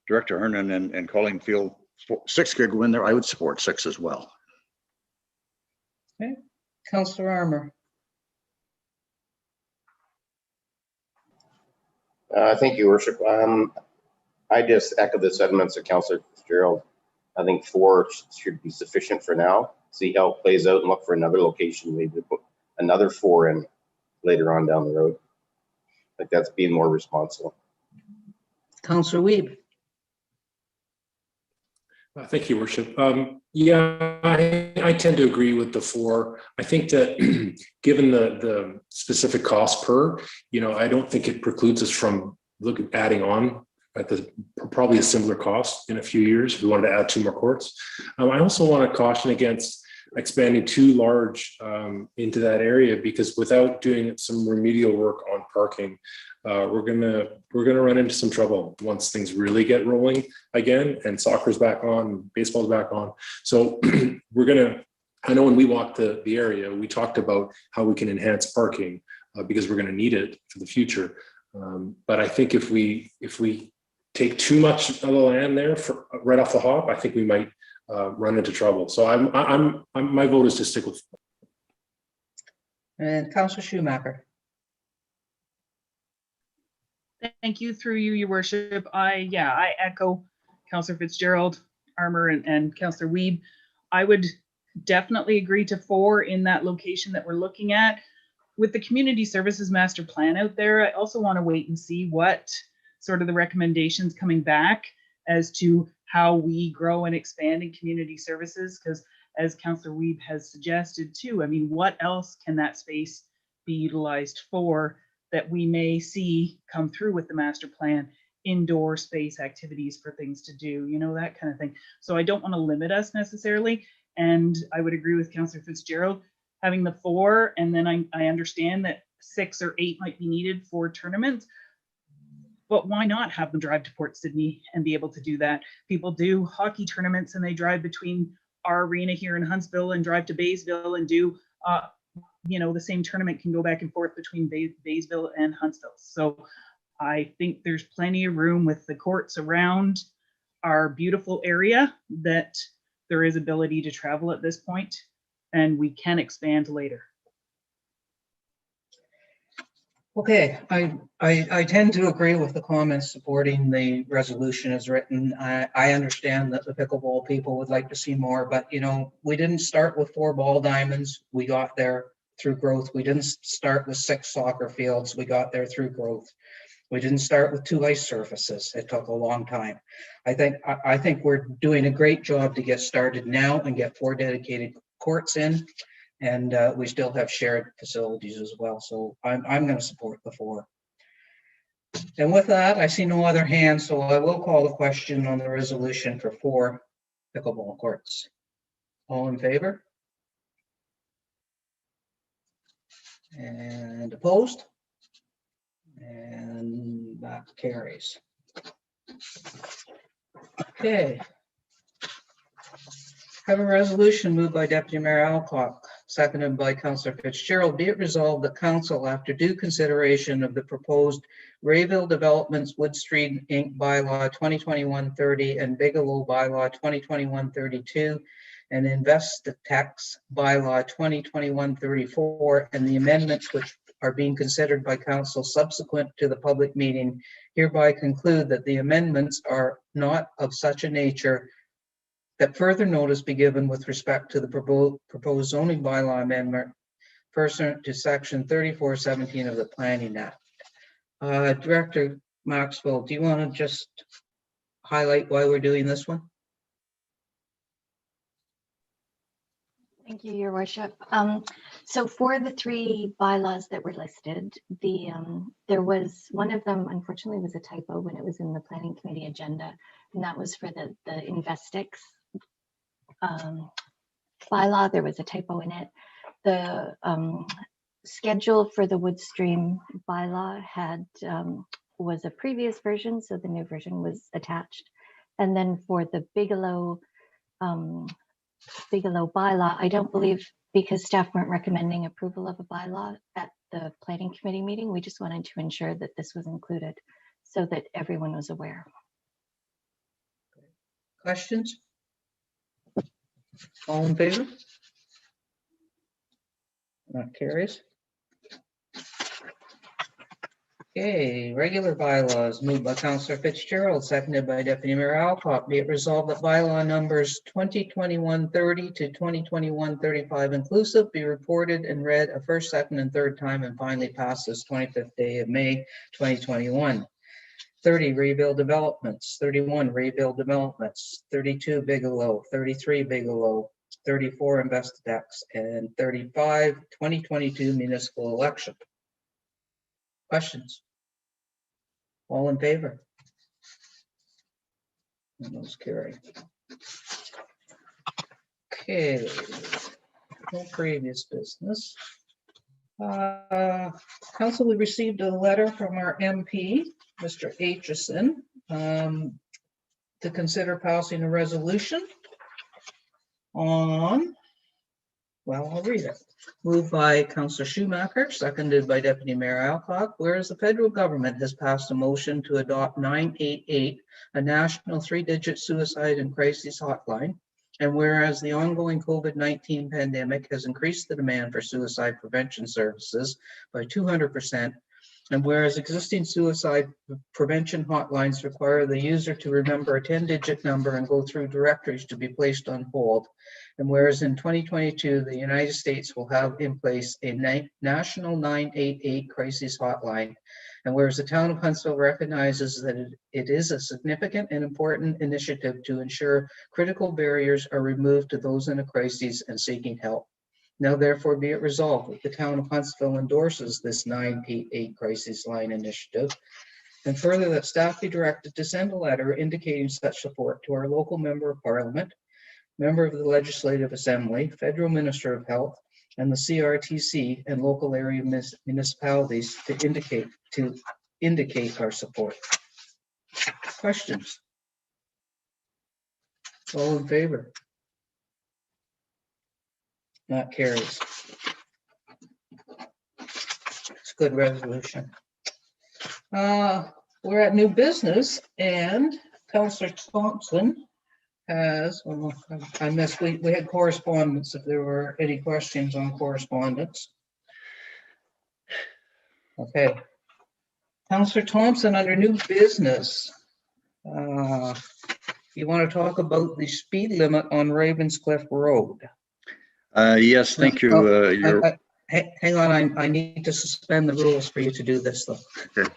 Director Hernan and Colleen feel 6 could go in there, I would support 6 as well.
Okay, Councillor Armour.
Thank you, Your Worship. I just echo the sentiments of Councillor Fitzgerald. I think 4 should be sufficient for now. See how it plays out and look for another location, maybe put another 4 in later on down the road. I think that's being more responsible.
Councillor Wiebe.
Thank you, Worship. Yeah, I tend to agree with the 4. I think that given the specific cost per, I don't think it precludes us from adding on at probably a similar cost in a few years if we wanted to add 2 more courts. I also want to caution against expanding too large into that area, because without doing some remedial work on parking, we're gonna run into some trouble once things really get rolling again and soccer's back on, baseball's back on. So I know when we walked the area, we talked about how we can enhance parking because we're gonna need it for the future. But I think if we take too much of the land there right off the hop, I think we might run into trouble. So my vote is to stick with.
And Councillor Schumacher.
Thank you. Through you, Your Worship. I echo Councillor Fitzgerald, Armour, and Councillor Wiebe. I would definitely agree to 4 in that location that we're looking at. With the community services master plan out there, I also want to wait and see what sort of the recommendations coming back as to how we grow and expand in community services, because as Councillor Wiebe has suggested too, I mean, what else can that space be utilized for that we may see come through with the master plan? Indoor space activities for things to do, that kind of thing. So I don't want to limit us necessarily. And I would agree with Councillor Fitzgerald having the 4, and then I understand that 6 or 8 might be needed for tournaments. But why not have them drive to Port Sydney and be able to do that? People do hockey tournaments and they drive between our arena here in Huntsville and drive to Baysville and do, the same tournament can go back and forth between Baysville and Huntsville. So I think there's plenty of room with the courts around our beautiful area that there is ability to travel at this point, and we can expand later.
Okay, I tend to agree with the comments supporting the resolution as written. I understand that the pickleball people would like to see more, but we didn't start with 4 ball diamonds. We got there through growth. We didn't start with 6 soccer fields. We got there through growth. We didn't start with 2 ice surfaces. It took a long time. I think we're doing a great job to get started now and get 4 dedicated courts in. And we still have shared facilities as well. So I'm going to support the 4. And with that, I see no other hands, so I will call the question on the resolution for 4 pickleball courts. All in favor? And opposed? And that carries. Okay. Have a resolution moved by Deputy Mayor Alcock, seconded by Councillor Fitzgerald. Be it resolved that council, after due consideration of the proposed Rayville Developments Wood Street Inc. bylaw 2021-30 and Bigelow bylaw 2021-32 and Investatex bylaw 2021-34 and the amendments which are being considered by council subsequent to the public meeting, hereby conclude that the amendments are not of such a nature that further notice be given with respect to the proposed zoning bylaw amendment pursuant to section 3417 of the Planning Act. Director Maxwell, do you want to just highlight why we're doing this one?
Thank you, Your Worship. So for the three bylaws that were listed, there was one of them, unfortunately, was a typo when it was in the Planning Committee agenda, and that was for the Investex bylaw. There was a typo in it. The schedule for the Woodstream bylaw was a previous version, so the new version was attached. And then for the Bigelow bylaw, I don't believe, because staff weren't recommending approval of a bylaw at the Planning Committee meeting, we just wanted to ensure that this was included so that everyone was aware.
Questions? All in favor? That carries. Okay, regular bylaws moved by Councillor Fitzgerald, seconded by Deputy Mayor Alcock. Be it resolved that bylaw numbers 2021-30 to 2021-35 inclusive be reported and read a first, second, and third time and finally passed this 25th day of May 2021. 30 Rayville Developments, 31 Rayville Developments, 32 Bigelow, 33 Bigelow, 34 Investatex, and 35 2022 municipal election. Questions? All in favor? And those carry. Okay, no previous business. Council, we received a letter from our MP, Mr. Aitchison, to consider passing a resolution on, well, I'll read it. Moved by Councillor Schumacher, seconded by Deputy Mayor Alcock. Whereas the federal government has passed a motion to adopt 988, a national 3-digit suicide and crisis hotline, and whereas the ongoing COVID-19 pandemic has increased the demand for suicide prevention services by 200%, and whereas existing suicide prevention hotlines require the user to remember a 10-digit number and go through directories to be placed on hold, and whereas in 2022, the United States will have in place a national 988 crisis hotline, and whereas the town of Huntsville recognizes that it is a significant and important initiative to ensure critical barriers are removed to those in a crisis and seeking help. Now therefore be it resolved that the town of Huntsville endorses this 988 crisis line initiative, and further that staff be directed to send a letter indicating such support to our local member of parliament, member of the Legislative Assembly, Federal Minister of Health, and the CRTC and local area municipalities to indicate our support. Questions? All in favor? That carries. It's a good resolution. We're at new business, and Councillor Thompson has, well, I missed, we had correspondence, if there were any questions on correspondence. Okay. Councillor Thompson, under new business, you want to talk about the speed limit on Ravenscliff Road?
Yes, thank you.
Hang on, I need to suspend the rules for you to do this, though.
Okay.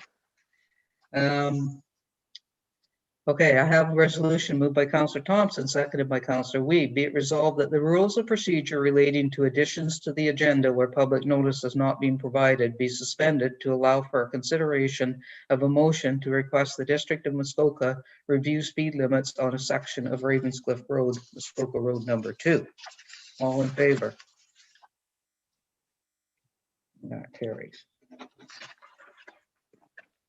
Okay, I have a resolution moved by Councillor Thompson, seconded by Councillor Weed. Be it resolved that the rules of procedure relating to additions to the agenda where public notice has not been provided be suspended to allow for a consideration of a motion to request the District of Muskoka review speed limits on a section of Ravenscliff Road, Muskoka Road number 2. All in favor? That carries.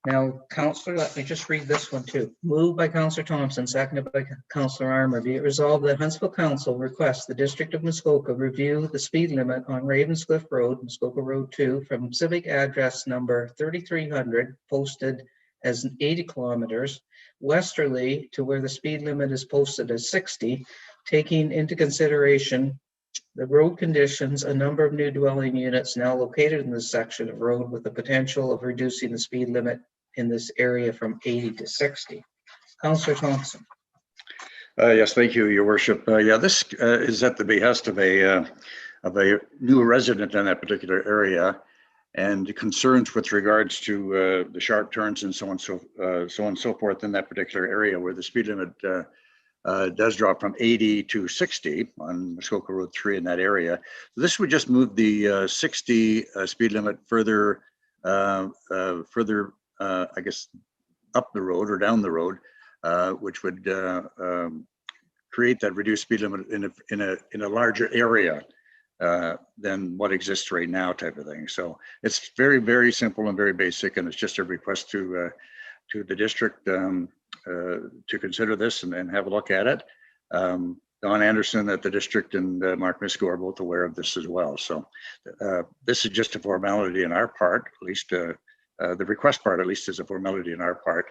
Now, Counselor, let me just read this one too. Moved by Counselor Thompson, seconded by Counselor Armour. Be it resolved that Huntsville Council requests the District of Muskoka review the speed limit on Ravenscliff Road, Muskoka Road 2, from civic address number 3300, posted as 80 kilometers, westerly to where the speed limit is posted as 60, taking into consideration the road conditions, a number of new dwelling units now located in this section of road with the potential of reducing the speed limit in this area from 80 to 60. Councillor Thompson.
Yes, thank you, Your Worship. Yeah, this is at the behest of a new resident in that particular area, and concerns with regards to the sharp turns and so on and so forth in that particular area where the speed limit does drop from 80 to 60 on Muskoka Road 3 in that area. This would just move the 60 speed limit further, I guess, up the road or down the road, which would create that reduced speed limit in a larger area than what exists right now, type of thing. So it's very, very simple and very basic, and it's just a request to the district to consider this and have a look at it. Don Anderson at the district and Mark Misko are both aware of this as well. So this is just a formality on our part, at least the request part, at least, is a formality on our part.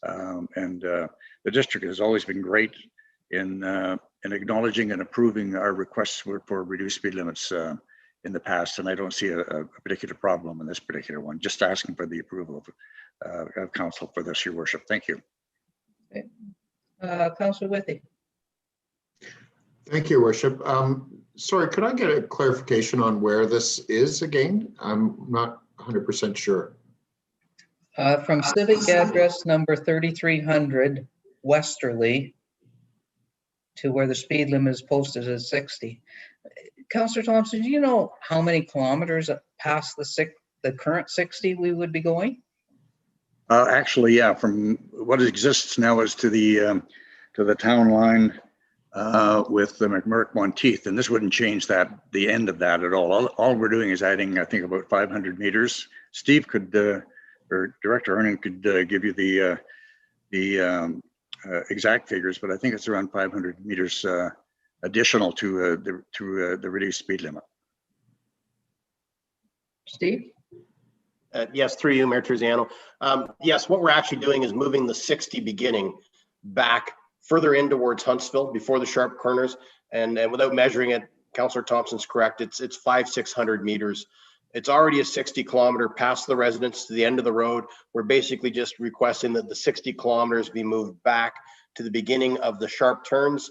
The district has always been great in acknowledging and approving our requests for reduced speed limits in the past, and I don't see a particular problem in this particular one. Just asking for the approval of council for this, Your Worship. Thank you.
Okay. Councillor Withey.
Thank you, Worship. Sorry, could I get a clarification on where this is again? I'm not 100% sure.
From civic address number 3300 westerly to where the speed limit is posted as 60. Councillor Thompson, do you know how many kilometers past the current 60 we would be going?
Actually, yeah, from what exists now is to the town line with the McMurrick Monteith, and this wouldn't change the end of that at all. All we're doing is adding, I think, about 500 meters. Steve could, or Director Erning could give you the exact figures, but I think it's around 500 meters additional to the reduced speed limit.
Steve?
Yes, through you, Mayor Terziano. Yes, what we're actually doing is moving the 60 beginning back further in towards Huntsville before the sharp corners, and without measuring it, Councillor Thompson's correct. It's 500-600 meters. It's already a 60 kilometer past the residence to the end of the road. We're basically just requesting that the 60 kilometers be moved back to the beginning of the sharp turns.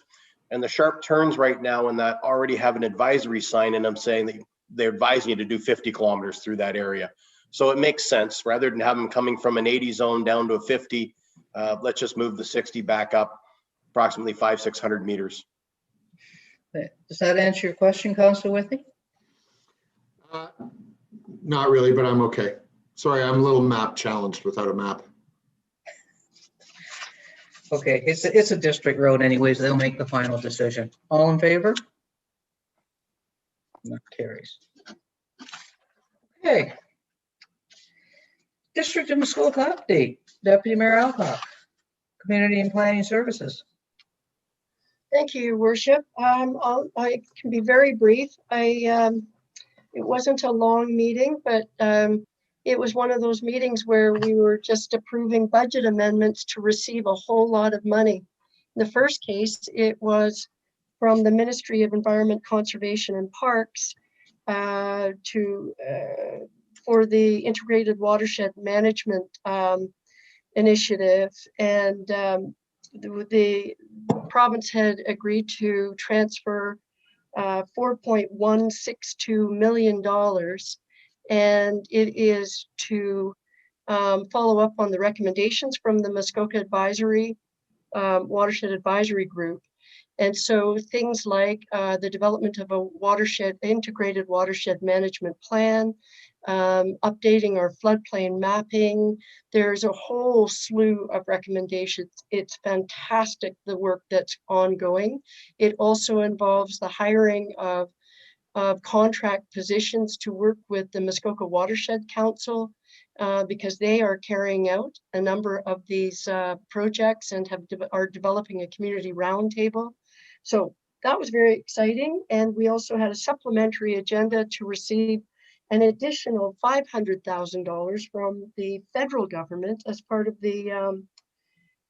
And the sharp turns right now in that already have an advisory sign, and I'm saying that they're advising you to do 50 kilometers through that area. So it makes sense, rather than have them coming from an 80 zone down to a 50, let's just move the 60 back up approximately 500-600 meters.
Does that answer your question, Councillor Withey?
Not really, but I'm okay. Sorry, I'm a little map challenged without a map.
Okay, it's a district road anyways. They'll make the final decision. All in favor? That carries. Okay. District of Muskoka update. Deputy Mayor Alcock, Community and Planning Services.
Thank you, Your Worship. I can be very brief. It wasn't a long meeting, but it was one of those meetings where we were just approving budget amendments to receive a whole lot of money. In the first case, it was from the Ministry of Environment, Conservation and Parks for the Integrated Watershed Management Initiative. And the province had agreed to transfer $4.162 million, and it is to follow up on the recommendations from the Muskoka Advisory Watershed Advisory Group. And so things like the development of a integrated watershed management plan, updating our floodplain mapping. There's a whole slew of recommendations. It's fantastic, the work that's ongoing. It also involves the hiring of contract positions to work with the Muskoka Watershed Council because they are carrying out a number of these projects and are developing a community roundtable. So that was very exciting. And we also had a supplementary agenda to receive an additional $500,000 from the federal government as part of the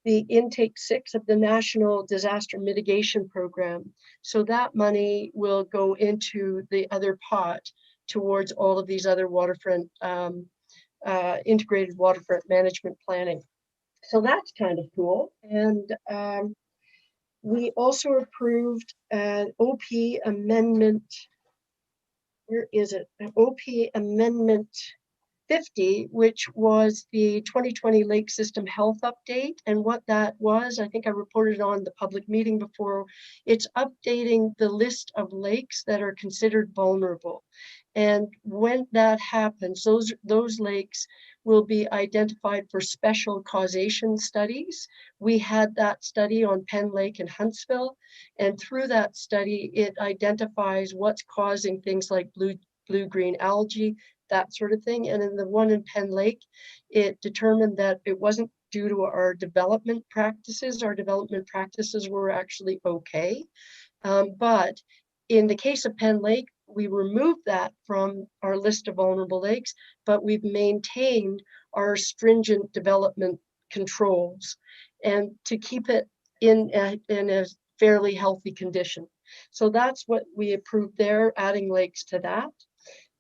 intake 6 of the National Disaster Mitigation Program. So that money will go into the other pot towards all of these other waterfront, integrated waterfront management planning. So that's kind of cool. And we also approved an OP amendment. Where is it? An OP amendment 50, which was the 2020 Lake System Health Update. And what that was, I think I reported on the public meeting before, it's updating the list of lakes that are considered vulnerable. And when that happens, those lakes will be identified for special causation studies. We had that study on Penn Lake in Huntsville. And through that study, it identifies what's causing things like blue-green algae, that sort of thing. And in the one in Penn Lake, it determined that it wasn't due to our development practices. Our development practices were actually okay. But in the case of Penn Lake, we removed that from our list of vulnerable lakes, but we've maintained our stringent development controls and to keep it in a fairly healthy condition. So that's what we approved there, adding lakes to that.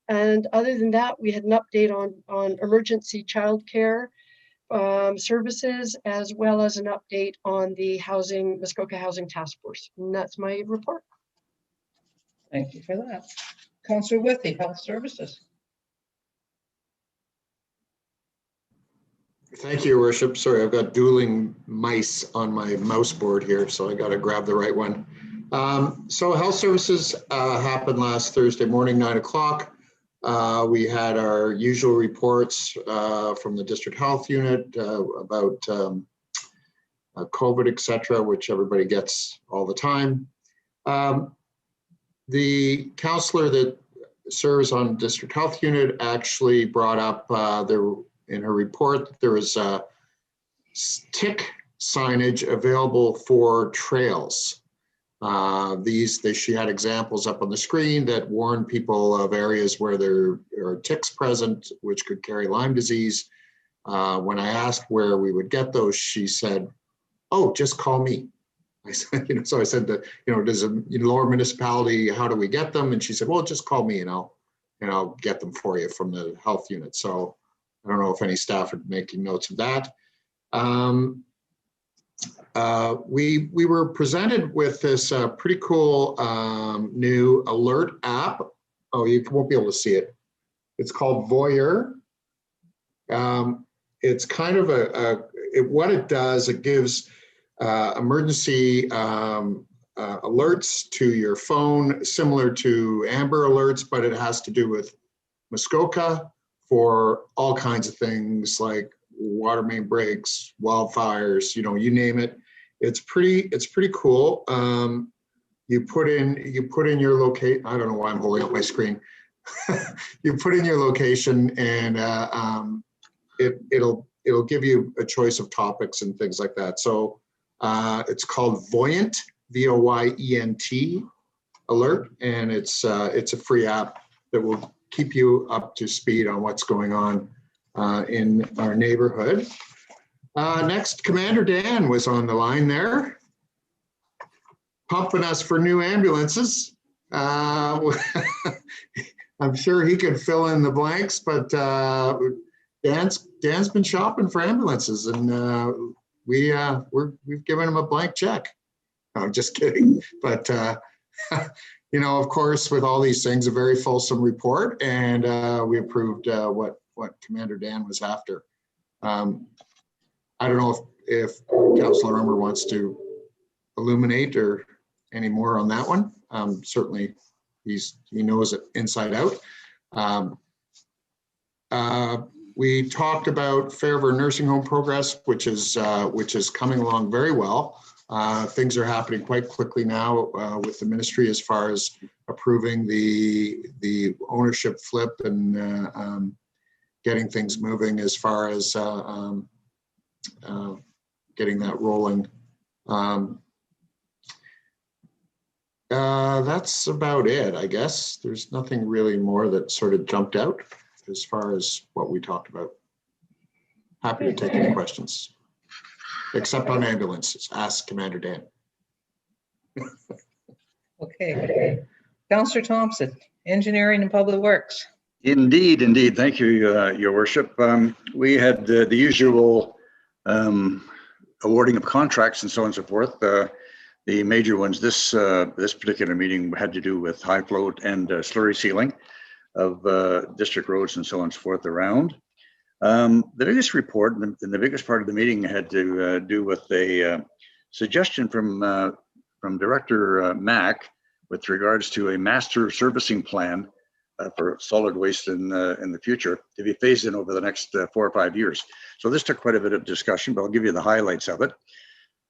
And other than that, we had an update on emergency childcare services, as well as an update on the Muskoka Housing Task Force. And that's my report.
Thank you for that. Councillor Withey, Health Services.
Thank you, Your Worship. Sorry, I've got dueling mice on my mouse board here, so I got to grab the right one. So Health Services happened last Thursday morning, 9 o'clock. We had our usual reports from the District Health Unit about COVID, etc., which everybody gets all the time. The counselor that serves on District Health Unit actually brought up in her report that there is tick signage available for trails. She had examples up on the screen that warn people of areas where there are ticks present, which could carry Lyme disease. When I asked where we would get those, she said, "Oh, just call me." I said, so I said that, does a lower municipality, how do we get them? And she said, well, just call me and I'll get them for you from the health unit. So I don't know if any staff are making notes of that. We were presented with this pretty cool new alert app. Oh, you won't be able to see it. It's called Voyeur. It's kind of what it does, it gives emergency alerts to your phone, similar to Amber Alerts, but it has to do with Muskoka for all kinds of things like water main breaks, wildfires, you name it. It's pretty cool. You put in your location. I don't know why I'm holding up my screen. You put in your location and it'll give you a choice of topics and things like that. So it's called Voyent, V-O-Y-E-N-T alert, and it's a free app that will keep you up to speed on what's going on in our neighborhood. Next, Commander Dan was on the line there, pumping us for new ambulances. I'm sure he could fill in the blanks, but Dan's been shopping for ambulances, and we've given him a blank check. No, I'm just kidding. But of course, with all these things, a very fulsome report, and we approved what Commander Dan was after. I don't know if Councillor Umber wants to illuminate or any more on that one. Certainly, he knows it inside out. We talked about Fairview Nursing Home progress, which is coming along very well. Things are happening quite quickly now with the ministry as far as approving the ownership flip and getting things moving as far as getting that rolling. That's about it, I guess. There's nothing really more that sort of jumped out as far as what we talked about. Happy to take any questions, except on ambulances. Ask Commander Dan.
Okay. Councillor Thompson, Engineering and Public Works.
Indeed, indeed. Thank you, Your Worship. We had the usual awarding of contracts and so on and so forth. The major ones this particular meeting had to do with high flow and slurry sealing of district roads and so on and so forth around. The biggest report and the biggest part of the meeting had to do with a suggestion from Director Mack with regards to a master servicing plan for solid waste in the future to be phased in over the next 4 or 5 years. So this took quite a bit of discussion, but I'll give you the highlights of it.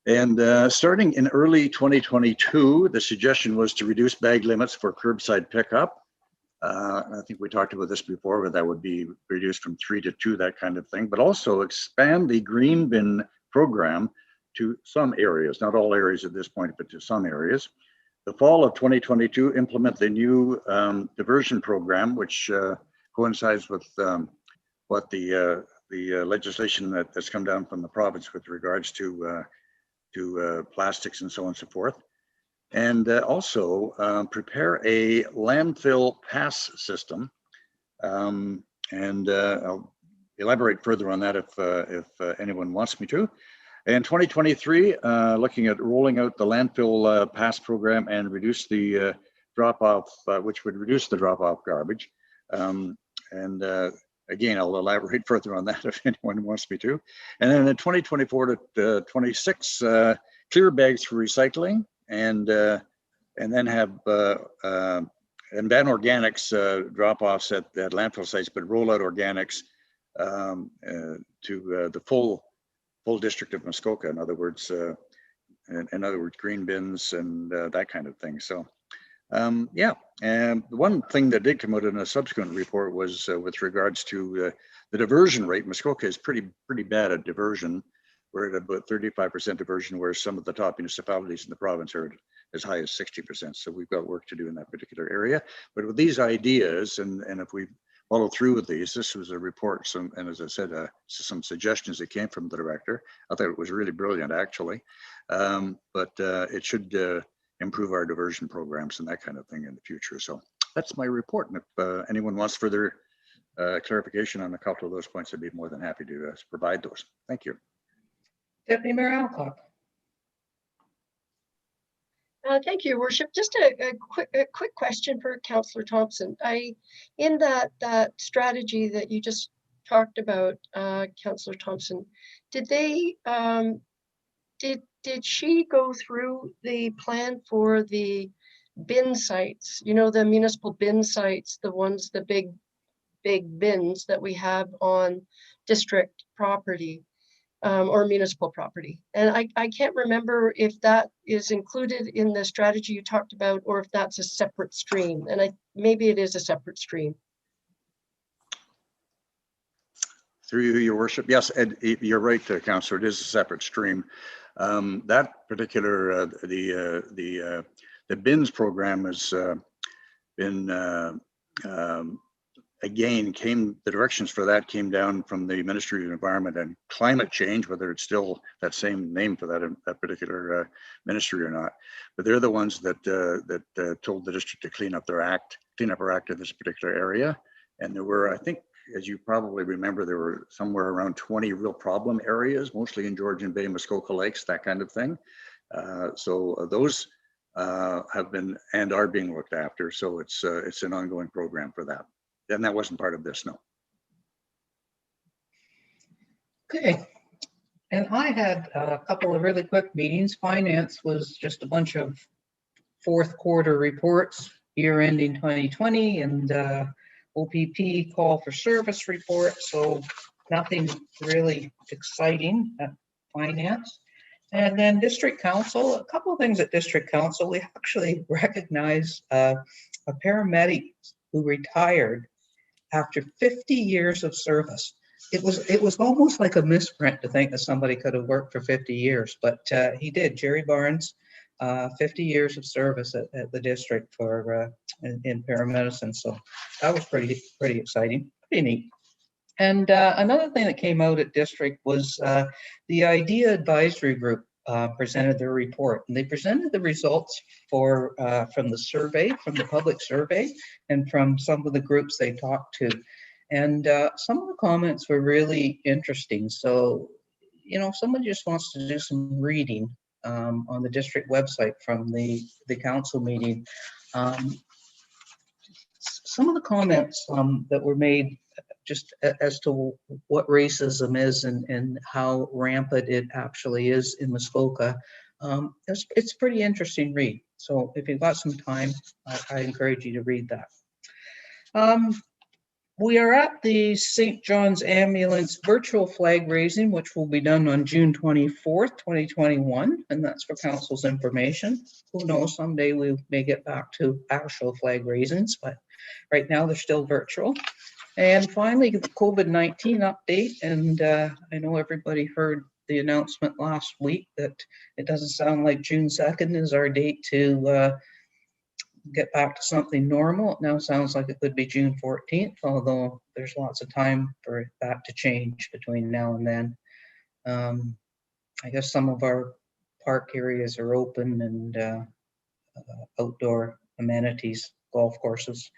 And starting in early 2022, the suggestion was to reduce bag limits for curbside pickup. I think we talked about this before, but that would be reduced from 3 to 2, that kind of thing, but also expand the green bin program to some areas, not all areas at this point, but to some areas. The fall of 2022, implement the new diversion program, which coincides with what the legislation that's come down from the province with regards to plastics and so on and so forth. And also prepare a landfill pass system. And I'll elaborate further on that if anyone wants me to. In 2023, looking at rolling out the landfill pass program and reduce the drop-off, which would reduce the drop-off garbage. Again, I'll elaborate further on that if anyone wants me to. And then in 2024 to 26, clear bags for recycling, and then have and ban organics drop-offs at landfill sites, but roll out organics to the full district of Muskoka. In other words, green bins and that kind of thing. So, yeah. And one thing that did come out in a subsequent report was with regards to the diversion rate. Muskoka is pretty bad at diversion. We're at about 35% diversion, whereas some of the top municipalities in the province are as high as 60%. So we've got work to do in that particular area. But with these ideas, and if we follow through with these, this was a report, and as I said, some suggestions that came from the director. I thought it was really brilliant, actually. But it should improve our diversion programs and that kind of thing in the future. So that's my report. And if anyone wants further clarification on a couple of those points, I'd be more than happy to provide those. Thank you.
Deputy Mayor Alcock.
Thank you, Your Worship. Just a quick question for Councillor Thompson. In that strategy that you just talked about, Councillor Thompson, did she go through the plan for the bin sites? You know, the municipal bin sites, the ones, the big bins that we have on district property. Or municipal property. And I can't remember if that is included in the strategy you talked about, or if that's a separate stream. And maybe it is a separate stream.
Through you, Your Worship. Yes, Ed, you're right, Councillor. It is a separate stream. That particular, the bins program has been again, the directions for that came down from the Ministry of Environment and Climate Change, whether it's still that same name for that particular ministry or not. But they're the ones that told the district to clean up our act in this particular area. And there were, I think, as you probably remember, there were somewhere around 20 real problem areas, mostly in Georgian Bay, Muskoka Lakes, that kind of thing. So those have been and are being looked after. So it's an ongoing program for that. And that wasn't part of this, no.
Okay. And I had a couple of really quick meetings. Finance was just a bunch of fourth quarter reports, year ending 2020, and OPP call for service report. So nothing really exciting at finance. And then district council, a couple of things at district council. We actually recognize a paramedic who retired after 50 years of service. It was almost like a misprint to think that somebody could have worked for 50 years, but he did. Jerry Barnes, 50 years of service at the district for in paramedicine. So that was pretty exciting, pretty neat. And another thing that came out at district was the IDEA Advisory Group presented their report, and they presented the results for from the survey, from the public survey, and from some of the groups they talked to. And some of the comments were really interesting. So, you know, if someone just wants to do some reading on the district website from the council meeting, some of the comments that were made just as to what racism is and how rampant it actually is in Muskoka, it's a pretty interesting read. So if you've got some time, I encourage you to read that. We are at the St. John's Ambulance virtual flag raising, which will be done on June 24th, 2021, and that's for council's information. Who knows, someday we may get back to actual flag raisings, but right now they're still virtual. And finally, the COVID-19 update, and I know everybody heard the announcement last week that it doesn't sound like June 2nd is our date to get back to something normal. It now sounds like it could be June 14th, although there's lots of time for that to change between now and then. I guess some of our park areas are open and outdoor amenities, golf courses.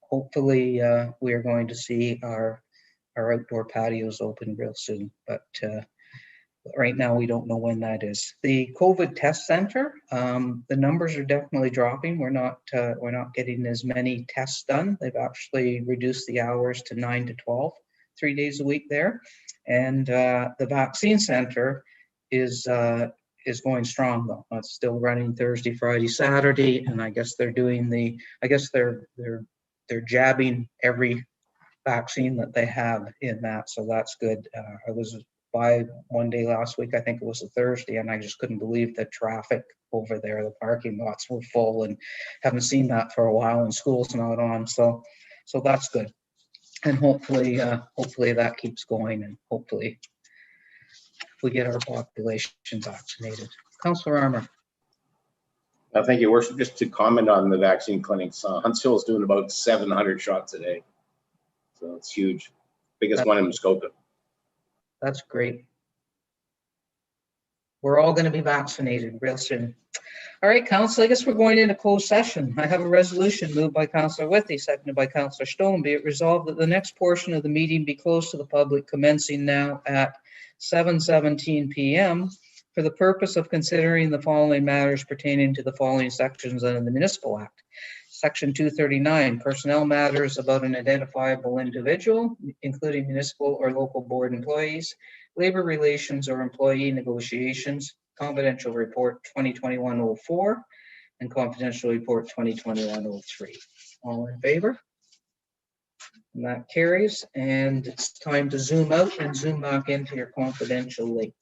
Hopefully, we are going to see our outdoor patios open real soon, but right now we don't know when that is. The COVID test center, the numbers are definitely dropping. We're not getting as many tests done. They've actually reduced the hours to 9 to 12, 3 days a week there. And the vaccine center is going strong though. It's still running Thursday, Friday, Saturday, and I guess they're doing they're jabbing every vaccine that they have in that, so that's good. I was by one day last week, I think it was a Thursday, and I just couldn't believe the traffic over there. The parking lots were full, and haven't seen that for a while, and school's not on, so that's good. And hopefully that keeps going, and hopefully we get our population vaccinated. Councillor Armour.
Thank you, Worship. Just to comment on the vaccine clinics, Huntsville is doing about 700 shots a day. So it's huge. Biggest one in Muskoka.
That's great. We're all going to be vaccinated real soon. All right, Council, I guess we're going into closed session. I have a resolution moved by Councillor Withey, seconded by Councillor Stone. Be it resolved that the next portion of the meeting be closed to the public commencing now at 7:17 p.m. for the purpose of considering the following matters pertaining to the following sections of the Municipal Act. Section 239, personnel matters about an identifiable individual, including municipal or local board employees, labor relations or employee negotiations, confidential report 2021-04, and confidential report 2021-03. All in favor? And that carries, and it's time to zoom out and zoom back into your confidential link.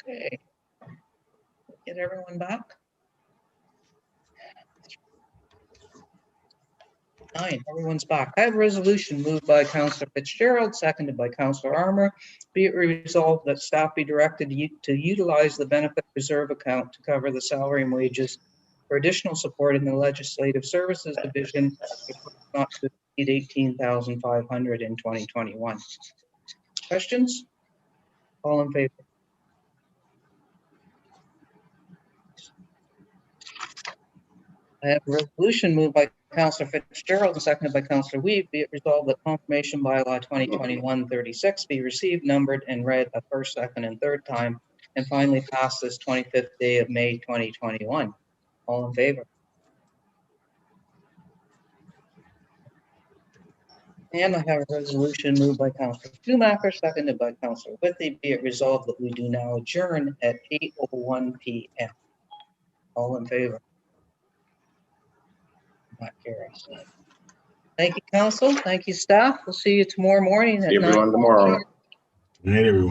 Okay. Get everyone back? 9, everyone's back. I have a resolution moved by Councillor Fitzgerald, seconded by Councillor Armour. Be it resolved that staff be directed to utilize the benefit reserve account to cover the salary and wages for additional support in the Legislative Services Division, which was not to exceed 18,500 in 2021. Questions? All in favor? I have a resolution moved by Councillor Fitzgerald and seconded by Councillor Weave. Be it resolved that confirmation bylaw 2021-36 be received, numbered, and read a first, second, and third time, and finally passed this 25th day of May 2021. All in favor? And I have a resolution moved by Councillor Schumacher, seconded by Councillor Withy. Be it resolved that we do now adjourn at 8:01 p.m. All in favor? That carries. Thank you, council. Thank you, staff. We'll see you tomorrow morning at
See everyone
9.
tomorrow.
Good night, everyone.